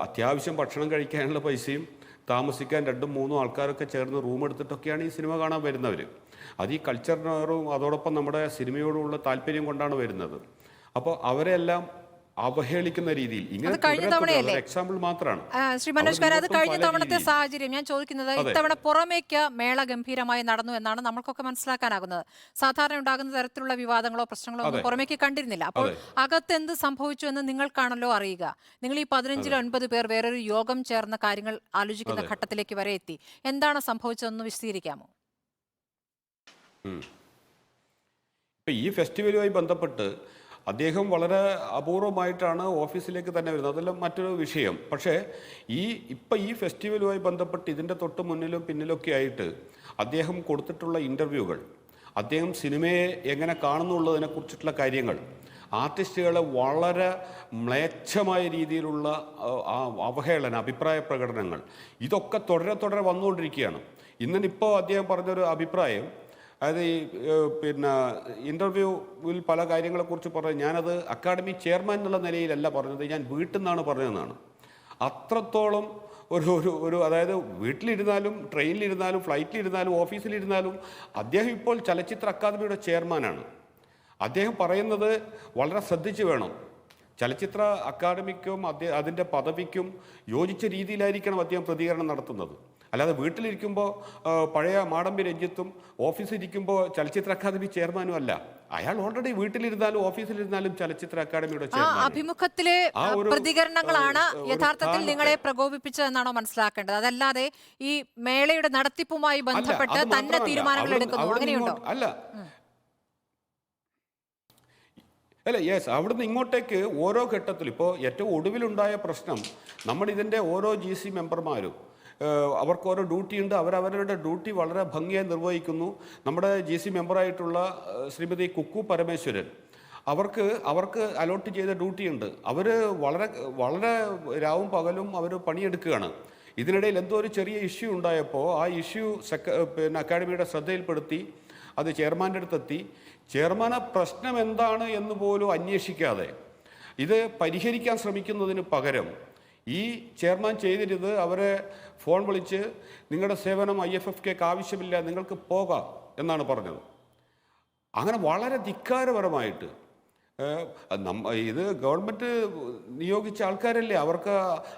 അത്യാവശ്യം ഭക്ഷണം കഴിക്കാനുള്ള പൈസയും താമസിക്കാൻ 2-3 ആൾക്കാരൊക്കെ ചേർന്ന് റൂം എടുത്തിട്ടൊക്കെയാണ് ഈ സിനിമ കാണാൻ വരുന്നവർ. അത് ഈ കൾച്ചറിനോടും അതോടൊപ്പം നമ്മുടെ സിനിമയോടുള്ള താല്പര്യം കൊണ്ടാണ് വരുന്നത്. അപ്പോൾ അവരെല്ലാം അവഹേളിക്കുന്ന രീതിയിൽ ഇങ്ങനെ എക്സാമ്പിൾ മാത്രമാണ്. ശ്രീ മനോജ് ഖാൻ, അത് കഴിഞ്ഞ തവണത്തെ സാഹചര്യം ഞാൻ ചോദിക്കുന്നത്, ഇത്തവണ പുറമേക്ക് മേള ഗംഭീരമായി നടന്നു എന്നാണ് നമ്മൾക്കൊക്കെ മനസ്സിലാക്കാനാകുന്നത്. സാധാരണ ഉണ്ടാകുന്ന തരത്തിലുള്ള വിവാദങ്ങളോ പ്രശ്നങ്ങളോ ഒന്നും പുറമേക്ക് കണ്ടിരുന്നില്ല. അപ്പോൾ അകത്ത് എന്ത് സംഭവിച്ചു എന്ന് നിങ്ങൾക്കാണല്ലോ അറിയുക. നിങ്ങൾ ഈ 15-9 പേർ വേറൊരു യോഗം ചേർന്ന കാര്യങ്ങൾ ആലോചിക്കുന്ന ഘട്ടത്തിലേക്ക് വരെ എത്തി. എന്താണ് സംഭവിച്ചതെന്ന് വിശദീകരിക്കാമോ? ഈ ഫെസ്റ്റിവലുമായി ബന്ധപ്പെട്ട് അദ്ദേഹം വളരെ അപൂർവമായിട്ടാണ് ഓഫീസിലേക്ക് തന്നെ വരുന്നത്. അതെല്ലാം മറ്റൊരു വിഷയം. പക്ഷേ ഈ ഫെസ്റ്റിവലുമായി ബന്ധപ്പെട്ട് ഇതിൻ്റെ തൊട്ട് മുന്നിലും പിന്നിലൊക്കെ ആയിട്ട് അദ്ദേഹം കൊടുത്തിട്ടുള്ള ഇൻ്റർവ്യൂകൾ, അദ്ദേഹം സിനിമയെ എങ്ങനെ കാണുന്നുള്ളതിനെ കുറിച്ചിട്ടുള്ള കാര്യങ്ങൾ, ആർട്ടിസ്റ്റുകളെ വളരെ മ്ലേച്ഛമായ രീതിയിലുള്ള അവഹേളന അഭിപ്രായ പ്രകടനങ്ങൾ ഇതൊക്കെ തുടരെ വന്നുകൊണ്ടിരിക്കുകയാണ്. ഇന്നിപ്പോൾ അദ്ദേഹം പറഞ്ഞൊരു അഭിപ്രായം, അതായത് ഈ പിന്നെ ഇൻ്റർവ്യൂവിൽ പല കാര്യങ്ങളെക്കുറിച്ച് പറഞ്ഞു, ഞാനത് അക്കാഡമി ചെയർമാൻ എന്നുള്ള നിലയിലല്ല പറഞ്ഞത്, ഞാൻ വീട്ടിൽ നിന്നാണ് പറഞ്ഞതെന്നാണ്. അത്രത്തോളം ഒരു അതായത് വീട്ടിലിരുന്നാലും ട്രെയിനിലിരുന്നാലും ഫ്ലൈറ്റിലിരുന്നാലും ഓഫീസിലിരുന്നാലും അദ്ദേഹം ഇപ്പോൾ ചലച്ചിത്ര അക്കാദമിയുടെ ചെയർമാനാണ്. അദ്ദേഹം പറയുന്നത് വളരെ ശ്രദ്ധിച്ച് വേണം. ചലച്ചിത്ര അക്കാദമിക്കും അതിൻ്റെ പദവിക്കും യോജിച്ച രീതിയിലായിരിക്കണം അദ്ദേഹം പ്രതികരണം നടത്തുന്നത്. അല്ലാതെ വീട്ടിലിരിക്കുമ്പോൾ പഴയ മാടമ്പി രഞ്ജിത്തും ഓഫീസിലിരിക്കുമ്പോൾ ചലച്ചിത്ര അക്കാദമി ചെയർമാനും അല്ല. അയാൾ ഓൾറെഡി വീട്ടിലിരുന്നാലും ഓഫീസിലിരുന്നാലും ചലച്ചിത്ര അക്കാദമിയുടെ ചെയർമാൻ. അഭിമുഖത്തിലെ പ്രതികരണങ്ങളാണ് യഥാർത്ഥത്തിൽ നിങ്ങളെ പ്രകോപിപ്പിച്ചതെന്നാണോ മനസ്സിലാക്കേണ്ടത്? അതല്ലാതെ ഈ മേളയുടെ നടത്തിപ്പുമായി ബന്ധപ്പെട്ട് തന്നെ തീരുമാനങ്ങൾ എടുക്കുന്നു അങ്ങനെയുണ്ടോ? അല്ല, യെസ്, അവിടുന്ന് ഇങ്ങോട്ടേക്ക് ഓരോ ഘട്ടത്തിലും ഇപ്പോൾ ഏറ്റവും ഒടുവിലുണ്ടായ പ്രശ്നം, നമ്മളിതിൻ്റെ ഓരോ GC മെമ്പർമാരും അവർക്ക് ഓരോ ഡ്യൂട്ടി ഉണ്ട്, അവരവരുടെ ഡ്യൂട്ടി വളരെ ഭംഗിയായി നിർവഹിക്കുന്നു. നമ്മുടെ GC മെമ്പറായിട്ടുള്ള ശ്രീമതി കുക്കു പരമേശ്വരൻ, അവർക്ക് അലോട്ട് ചെയ്ത ഡ്യൂട്ടി ഉണ്ട്. അവർ വളരെ രാവും പകലും അവർ പണിയെടുക്കുകയാണ്. ഇതിനിടയിൽ എന്തോ ഒരു ചെറിയ ഇഷ്യൂ ഉണ്ടായപ്പോൾ ആ ഇഷ്യൂ പിന്നെ അക്കാഡമിയുടെ ശ്രദ്ധയിൽപ്പെടുത്തി, അത് ചെയർമാൻ്റെ അടുത്തെത്തി. ചെയർമാനെ പ്രശ്നം എന്താണ് എന്ന് പോലും അന്വേഷിക്കാതെ ഇത് പരിഹരിക്കാൻ ശ്രമിക്കുന്നതിന് പകരം ഈ ചെയർമാൻ ചെയ്തിരുന്നത് അവരെ ഫോൺ വിളിച്ച് നിങ്ങളുടെ സേവനം IFFKക്ക് ആവശ്യമില്ല, നിങ്ങൾക്ക് പോകാം എന്നാണ് പറഞ്ഞത്. അങ്ങനെ വളരെ ധിക്കാരപരമായിട്ട് ഇത് ഗവൺമെൻറ് നിയോഗിച്ച ആൾക്കാരല്ലേ,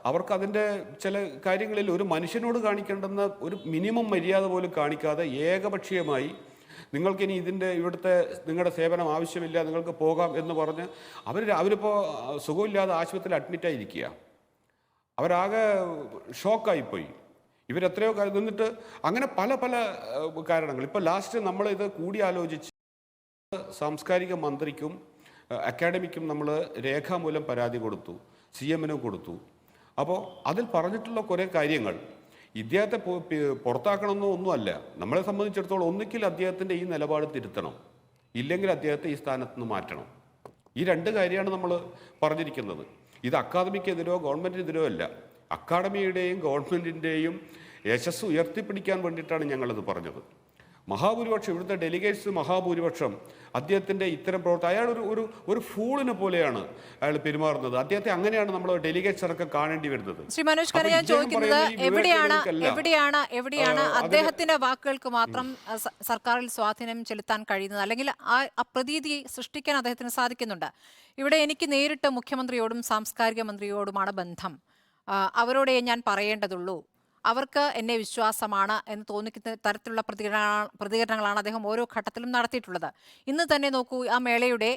അവർക്ക് അതിൻ്റെ ചില കാര്യങ്ങളിൽ ഒരു മനുഷ്യനോട് കാണിക്കേണ്ടുന്ന ഒരു മിനിമം മര്യാദ പോലും കാണിക്കാതെ ഏകപക്ഷീയമായി നിങ്ങൾക്കിനി ഇവിടുത്തെ നിങ്ങളുടെ സേവനം ആവശ്യമില്ല, നിങ്ങൾക്ക് പോകാം എന്ന് പറഞ്ഞ് അവരിപ്പോൾ സുഖമില്ലാതെ ആശുപത്രിയിൽ അഡ്മിറ്റായിരിക്കുക. അവരാകെ ഷോക്കായിപ്പോയി. ഇവരെത്രയോ നിന്നിട്ട് അങ്ങനെ പല കാരണങ്ങൾ. ഇപ്പോൾ ലാസ്റ്റ് നമ്മളിത് കൂടിയാലോചിച്ച് സാംസ്കാരിക മന്ത്രിക്കും അക്കാഡമിക്കും നമ്മൾ രേഖാമൂലം പരാതി കൊടുത്തു, CMനും കൊടുത്തു. അപ്പോൾ അതിൽ പറഞ്ഞിട്ടുള്ള കുറേ കാര്യങ്ങൾ ഇദ്ദേഹത്തെ പുറത്താക്കണമെന്നോ ഒന്നുമല്ല. നമ്മളെ സംബന്ധിച്ചിടത്തോളം ഒന്നുകിൽ അദ്ദേഹത്തിൻ്റെ ഈ നിലപാട് തിരുത്തണം, ഇല്ലെങ്കിൽ അദ്ദേഹത്തെ ഈ സ്ഥാനത്ത് നിന്ന് മാറ്റണം. ഈ രണ്ട് കാര്യമാണ് നമ്മൾ പറഞ്ഞിരിക്കുന്നത്. ഇത് അക്കാദമിക്കെതിരോ ഗവൺമെൻറ്റിനെതിരോ അല്ല, അക്കാദമിയുടെയും ഗവൺമെൻറ്റിൻ്റെയും യശസ് ഉയർത്തിപ്പിടിക്കാൻ വേണ്ടിയിട്ടാണ് ഞങ്ങളത് പറഞ്ഞത്. മഹാഭൂരിപക്ഷം ഇവിടുത്തെ ഡെലിഗേറ്റ്സ് മഹാഭൂരിപക്ഷം അദ്ദേഹത്തിൻ്റെ ഇത്തരം പ്രവർത്തനം, അയാൾ ഒരു ഫൂളിനെ പോലെയാണ് അയാൾ പെരുമാറുന്നത്. അദ്ദേഹത്തെ അങ്ങനെയാണ് നമ്മൾ ഡെലിഗേറ്റ്സ് അടക്കം കാണേണ്ടി വരുന്നത്. ശ്രീ മനോജ് ഖന്ന, ഞാൻ ചോദിക്കുന്നത് എവിടെയാണ് അദ്ദേഹത്തിന്റെ വാക്കുകൾക്ക് മാത്രം സർക്കാരിൽ സ്വാധീനം ചെലുത്താൻ കഴിയുന്നത്, അല്ലെങ്കിൽ ആ പ്രതീതി സൃഷ്ടിക്കാൻ അദ്ദേഹത്തിന് സാധിക്കുന്നുണ്ട്? ഇവിടെ എനിക്ക് നേരിട്ട് മുഖ്യമന്ത്രിയോടും സാംസ്കാരിക മന്ത്രിയോടുമാണ് ബന്ധം, അവരോടെ ഞാൻ പറയേണ്ടതുള്ളൂ, അവർക്ക് എന്നെ വിശ്വാസമാണ് എന്ന് തോന്നിക്കുന്ന തരത്തിലുള്ള പ്രതികരണങ്ങളാണ് അദ്ദേഹം ഓരോ ഘട്ടത്തിലും നടത്തിയിട്ടുള്ളത്. ഇന്ന് തന്നെ നോക്കൂ, ആ മേളയുടെ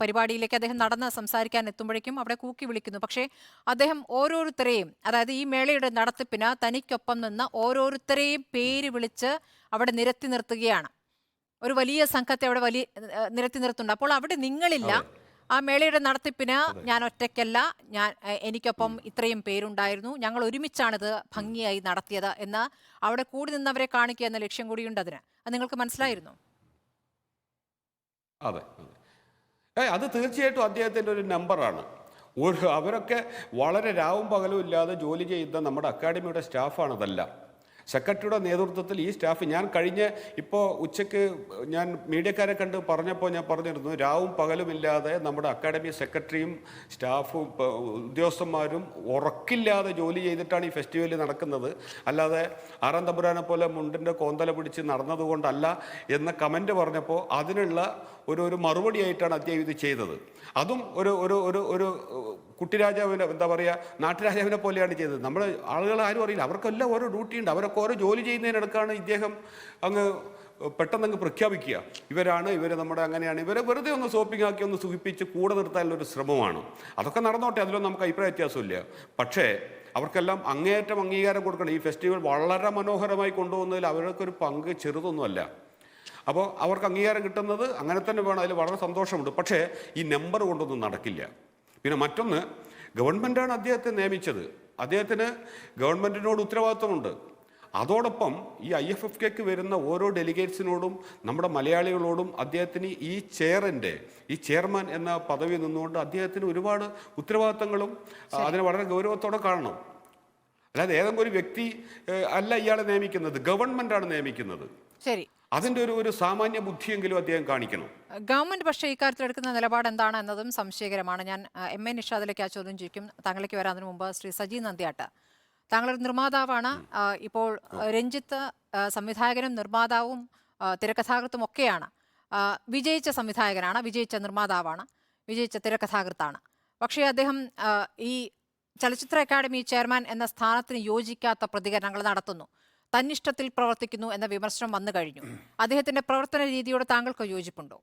പരിപാടിയിലേക്ക് അദ്ദേഹം നടന്ന് സംസാരിക്കാൻ എത്തുമ്പോഴേക്കും അവിടെ കൂക്കി വിളിക്കുന്നു. പക്ഷേ അദ്ദേഹം ഓരോരുത്തരെയും, അതായത് ഈ മേളയുടെ നടത്തിപ്പിന് തനിക്കൊപ്പം നിന്ന് ഓരോരുത്തരെയും പേര് വിളിച്ച് അവിടെ നിരത്തി നിർത്തുകയാണ്. ഒരു വലിയ സംഘത്തെ അവിടെ നിരത്തി നിർത്തുന്നുണ്ട്. അപ്പോൾ അവിടെ നിങ്ങളില്ല. ആ മേളയുടെ നടത്തിപ്പിന് ഞാൻ ഒറ്റയ്ക്കല്ല, എനിക്കൊപ്പം ഇത്രയും പേരുണ്ടായിരുന്നു, ഞങ്ങൾ ഒരുമിച്ചാണിത് ഭംഗിയായി നടത്തിയത് എന്ന് അവിടെ കൂടി നിന്നവരെ കാണിക്കുക എന്ന ലക്ഷ്യം കൂടിയുണ്ട് അതിന്. അത് നിങ്ങൾക്ക് മനസ്സിലായിരുന്നു? അതെ, അത് തീർച്ചയായിട്ടും അദ്ദേഹത്തിൻ്റെ ഒരു നമ്പറാണ്. അവരൊക്കെ വളരെ രാവും പകലും ഇല്ലാതെ ജോലി ചെയ്യുന്ന നമ്മുടെ അക്കാഡമിയുടെ സ്റ്റാഫാണതെല്ലാം. സെക്രട്ടറിയുടെ നേതൃത്വത്തിൽ ഈ സ്റ്റാഫ്, ഞാൻ ഇപ്പോൾ ഉച്ചയ്ക്ക് ഞാൻ മീഡിയക്കാരെ കണ്ട് പറഞ്ഞപ്പോൾ ഞാൻ പറഞ്ഞിരുന്നു, രാവും പകലുമില്ലാതെ നമ്മുടെ അക്കാഡമി സെക്രട്ടറിയും സ്റ്റാഫും ഉദ്യോഗസ്ഥന്മാരും ഉറക്കില്ലാതെ ജോലി ചെയ്തിട്ടാണ് ഈ ഫെസ്റ്റിവൽ നടക്കുന്നത്, അല്ലാതെ ആറാം തമ്പുരാനെ പോലെ മുണ്ടിൻ്റെ കോന്തല പിടിച്ച് നടന്നതുകൊണ്ടല്ല എന്ന കമൻറ്റ് പറഞ്ഞപ്പോൾ അതിനുള്ള ഒരു മറുപടിയായിട്ടാണ് അദ്ദേഹം ഇത് ചെയ്തത്. അതും ഒരു കുട്ടിരാജാവിനെ, എന്താ പറയുക, നാട്ടുരാജാവിനെ പോലെയാണ് ചെയ്തത്. നമ്മൾ ആളുകൾ ആരും അറിയില്ല, അവർക്കെല്ലാം ഓരോ ഡ്യൂട്ടി ഉണ്ട്, അവരൊക്കെ ഓരോ ജോലി ചെയ്യുന്നതിനിടക്കാണ് ഇദ്ദേഹം പെട്ടെന്ന് പ്രഖ്യാപിക്കുക, ഇവർ നമ്മുടെ അങ്ങനെയാണ്, ഇവരെ വെറുതെ ഒന്ന് സോപ്പിംഗ് ആക്കി ഒന്ന് സുഖിപ്പിച്ച് കൂടെ നിർത്താനുള്ളൊരു ശ്രമമാണ്. അതൊക്കെ നടന്നോട്ടെ, അതിലൊന്നും നമുക്ക് അഭിപ്രായ വ്യത്യാസമില്ല. പക്ഷേ അവർക്കെല്ലാം അങ്ങേയറ്റം അംഗീകാരം കൊടുക്കണം. ഈ ഫെസ്റ്റിവൽ വളരെ മനോഹരമായി കൊണ്ടുപോകുന്നതിൽ അവർക്കൊരു പങ്ക് ചെറുതൊന്നുമല്ല. അപ്പോൾ അവർക്ക് അംഗീകാരം കിട്ടുന്നത് അങ്ങനെ തന്നെ വേണം, അതിൽ വളരെ സന്തോഷമുണ്ട്. പക്ഷേ ഈ നമ്പർ കൊണ്ടൊന്നും നടക്കില്ല. പിന്നെ മറ്റൊന്ന്, ഗവൺമെൻറ്റാണ് അദ്ദേഹത്തെ നിയമിച്ചത്, അദ്ദേഹത്തിന് ഗവൺമെൻറ്റിനോട് ഉത്തരവാദിത്വമുണ്ട്. അതോടൊപ്പം ഈ IFFK വരുന്ന ഓരോ ഡെലിഗേറ്റ്സിനോടും നമ്മുടെ മലയാളികളോടും അദ്ദേഹത്തിന് ഈ ചെയർമാൻ എന്ന പദവി നിന്നുകൊണ്ട് അദ്ദേഹത്തിന് ഒരുപാട് ഉത്തരവാദിത്തങ്ങളും അതിനെ വളരെ ഗൗരവത്തോടെ കാണണം. അല്ലാതെ ഏതെങ്കിലും ഒരു വ്യക്തി അല്ല ഇയാളെ നിയമിക്കുന്നത്, ഗവൺമെന്റാണ് നിയമിക്കുന്നത്. ശരി, അതിന്റെ ഒരു സാമാന്യ ബുദ്ധിയെങ്കിലും അദ്ദേഹം കാണിക്കണം. ഗവൺമെന്റ് പക്ഷേ ഇക്കാര്യത്തിൽ എടുക്കുന്ന നിലപാട് എന്താണ് എന്നതും സംശയകരമാണ്. ഞാൻ MA നിഷാദിലേക്ക് ആ ചോദ്യം ചോദിക്കും. താങ്കളിലേക്ക് വരാതിന് മുമ്പ് ശ്രീ സജി നന്ദ്യാട്ട്, താങ്കളൊരു നിർമ്മാതാവാണ്. ഇപ്പോൾ രഞ്ജിത്ത് സംവിധായകനും നിർമ്മാതാവും തിരക്കഥാകൃത്തും ഒക്കെയാണ്. വിജയിച്ച സംവിധായകനാണ്, വിജയിച്ച നിർമ്മാതാവാണ്, വിജയിച്ച തിരക്കഥാകൃത്താണ്. പക്ഷേ അദ്ദേഹം ഈ ചലച്ചിത്ര അക്കാദമി ചെയർമാൻ എന്ന സ്ഥാനത്തിന് യോജിക്കാത്ത പ്രതികരണങ്ങൾ നടത്തുന്നു. തന്നിഷ്ടത്തിൽ പ്രവർത്തിക്കുന്നു എന്ന വിമർശനം വന്നു കഴിഞ്ഞു. അദ്ദേഹത്തിന്റെ പ്രവർത്തന രീതിയോട് താങ്കൾക്ക് യോജിപ്പുണ്ടോ?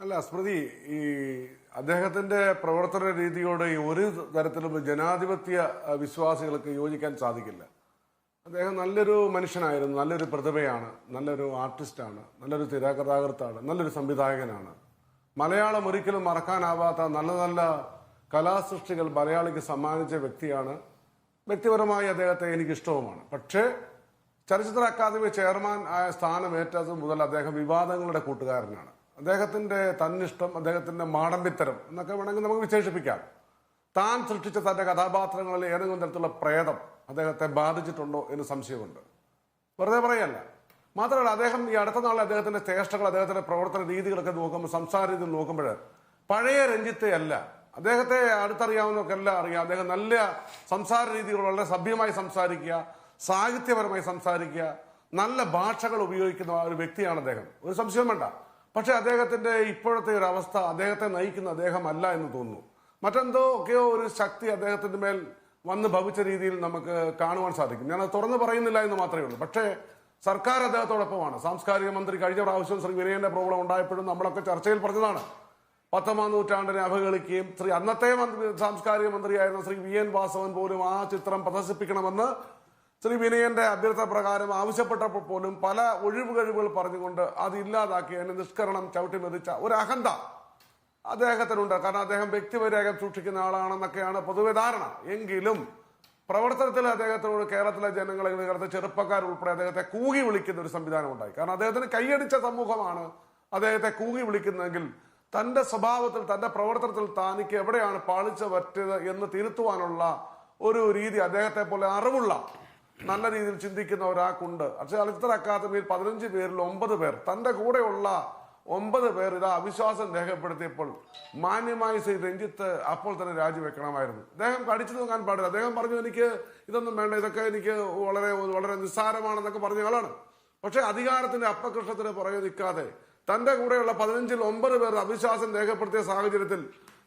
അല്ല സ്മൃതി, ഈ അദ്ദേഹത്തിന്റെ പ്രവർത്തന രീതിയോട് ഒരു തരത്തിലും ജനാധിപത്യ വിശ്വാസികൾക്ക് യോജിക്കാൻ സാധിക്കില്ല. അദ്ദേഹം നല്ലൊരു മനുഷ്യനായിരുന്നു, നല്ലൊരു പ്രതിഭയാണ്, നല്ലൊരു ആർട്ടിസ്റ്റാണ്, നല്ലൊരു തിരക്കഥാകൃത്താണ്, നല്ലൊരു സംവിധായകനാണ്. മലയാളം ഒരിക്കലും മറക്കാനാവാത്ത നല്ല നല്ല കലാസൃഷ്ടികൾ മലയാളിക്ക് സമ്മാനിച്ച വ്യക്തിയാണ്. വ്യക്തിപരമായി അദ്ദേഹത്തെ എനിക്കിഷ്ടവുമാണ്. പക്ഷേ ചലച്ചിത്ര അക്കാദമി ചെയർമാൻ ആയ സ്ഥാനം ഏറ്റത് മുതൽ അദ്ദേഹം വിവാദങ്ങളുടെ കൂട്ടുകാരനാണ്. അദ്ദേഹത്തിന്റെ തന്നിഷ്ടം, അദ്ദേഹത്തിന്റെ മാടമ്പിത്തരം എന്നൊക്കെ വേണമെങ്കിൽ നമുക്ക് വിശേഷിപ്പിക്കാം. താൻ സൃഷ്ടിച്ച തന്റെ കഥാപാത്രങ്ങളിൽ ഏതെങ്കിലും തരത്തിലുള്ള പ്രേതം അദ്ദേഹത്തെ ബാധിച്ചിട്ടുണ്ടോ എന്ന് സംശയമുണ്ട്. വെറുതെ പറയല്ല. മാത്രമല്ല, അദ്ദേഹം ഈ അടുത്ത നാളിൽ അദ്ദേഹത്തിന്റെ ചേഷ്ടകൾ, അദ്ദേഹത്തിന്റെ പ്രവർത്തന രീതികളൊക്കെ നോക്കുമ്പോൾ, സംസാര രീതി നോക്കുമ്പോൾ പഴയ രഞ്ജിത്തെ അല്ല. അദ്ദേഹത്തെ അടുത്തറിയാവുന്നവർക്കെല്ലാം അറിയാം. അദ്ദേഹം നല്ല സംസാര രീതികൾ, വളരെ സഭ്യമായി സംസാരിക്കുക, സാഹിത്യപരമായി സംസാരിക്കുക, നല്ല ഭാഷകൾ ഉപയോഗിക്കുന്ന ഒരു വ്യക്തിയാണ് അദ്ദേഹം. ഒരു സംശയം വേണ്ട. പക്ഷെ അദ്ദേഹത്തിന്റെ ഇപ്പോഴത്തെ ഒരു അവസ്ഥ അദ്ദേഹത്തെ നയിക്കുന്ന അദ്ദേഹം അല്ല എന്ന് തോന്നുന്നു. മറ്റെന്തോക്കെയോ ഒരു ശക്തി അദ്ദേഹത്തിന്റെ മേൽ വന്ന് ഭവിച്ച രീതിയിൽ നമുക്ക് കാണുവാൻ സാധിക്കും. ഞാൻ അത് തുറന്നു പറയുന്നില്ല എന്ന് മാത്രമേ ഉള്ളൂ. പക്ഷേ സർക്കാർ അദ്ദേഹത്തോടൊപ്പമാണ്. സാംസ്കാരിക മന്ത്രി കഴിഞ്ഞ പ്രാവശ്യം ശ്രീ വിനയന്റെ പ്രോബ്ലം ഉണ്ടായപ്പോഴും നമ്മളൊക്കെ ചർച്ചയിൽ പറഞ്ഞതാണ്. 19ാം നൂറ്റാണ്ടിനെ അവഹേളിക്കുകയും അന്നത്തെ സാംസ്കാരിക മന്ത്രിയായിരുന്ന ശ്രീ VN വാസവൻ പോലും ആ ചിത്രം പ്രദർശിപ്പിക്കണമെന്ന് ശ്രീ വിനയന്റെ അഭ്യർത്ഥന പ്രകാരം ആവശ്യപ്പെട്ടപ്പോൾ പോലും പല ഒഴിവുകഴിവുകൾ പറഞ്ഞുകൊണ്ട് അത് ഇല്ലാതാക്കി അതിന്റെ നിഷ്കരണം ചവിട്ടി മെതിച്ച ഒരു അഹന്ത അദ്ദേഹത്തിനുണ്ട്. കാരണം അദ്ദേഹം വ്യക്തിപരേഖം സൂക്ഷിക്കുന്ന ആളാണെന്നൊക്കെയാണ് പൊതുവെ ധാരണ. എങ്കിലും പ്രവർത്തനത്തിൽ അദ്ദേഹത്തോട് കേരളത്തിലെ ജനങ്ങളെ, കേരളത്തിലെ ചെറുപ്പക്കാർ ഉൾപ്പെടെ അദ്ദേഹത്തെ കൂകി വിളിക്കുന്ന ഒരു സംവിധാനം ഉണ്ടായി. കാരണം അദ്ദേഹത്തിന് കൈയടിച്ച സമൂഹമാണ് അദ്ദേഹത്തെ കൂകി വിളിക്കുന്നതെങ്കിൽ തന്റെ സ്വഭാവത്തിൽ, തന്റെ പ്രവർത്തനത്തിൽ താനിക്ക് എവിടെയാണ് പാളിച്ച പറ്റിയത് എന്ന് തിരുത്തുവാനുള്ള ഒരു രീതി അദ്ദേഹത്തെ പോലെ അറിവുള്ള, നല്ല രീതിയിൽ ചിന്തിക്കുന്ന ഒരാൾക്കുണ്ട്. പക്ഷേ ചലച്ചിത്ര അക്കാദമിയിൽ 15 പേരിൽ 9 പേർ, തന്റെ കൂടെയുള്ള 9 പേർ ഇതാ അവിശ്വാസം രേഖപ്പെടുത്തിയപ്പോൾ മാന്യമായി ശ്രീ രഞ്ജിത്ത് അപ്പോൾ തന്നെ രാജിവെക്കണമായിരുന്നു. അദ്ദേഹം കടിച്ചു നോക്കാൻ പാടില്ല. അദ്ദേഹം പറഞ്ഞു, എനിക്ക് ഇതൊന്നും വേണ്ട, ഇതൊക്കെ എനിക്ക് വളരെ വളരെ നിസ്സാരമാണെന്നൊക്കെ പറഞ്ഞ ആളാണ്. പക്ഷെ അധികാരത്തിന്റെ അപ്പകൃഷ്ണത്തിന് പുറകെ നിൽക്കാതെ തന്റെ കൂടെയുള്ള 15ൽ 9 പേർ അവിശ്വാസം രേഖപ്പെടുത്തിയ സാഹചര്യത്തിൽ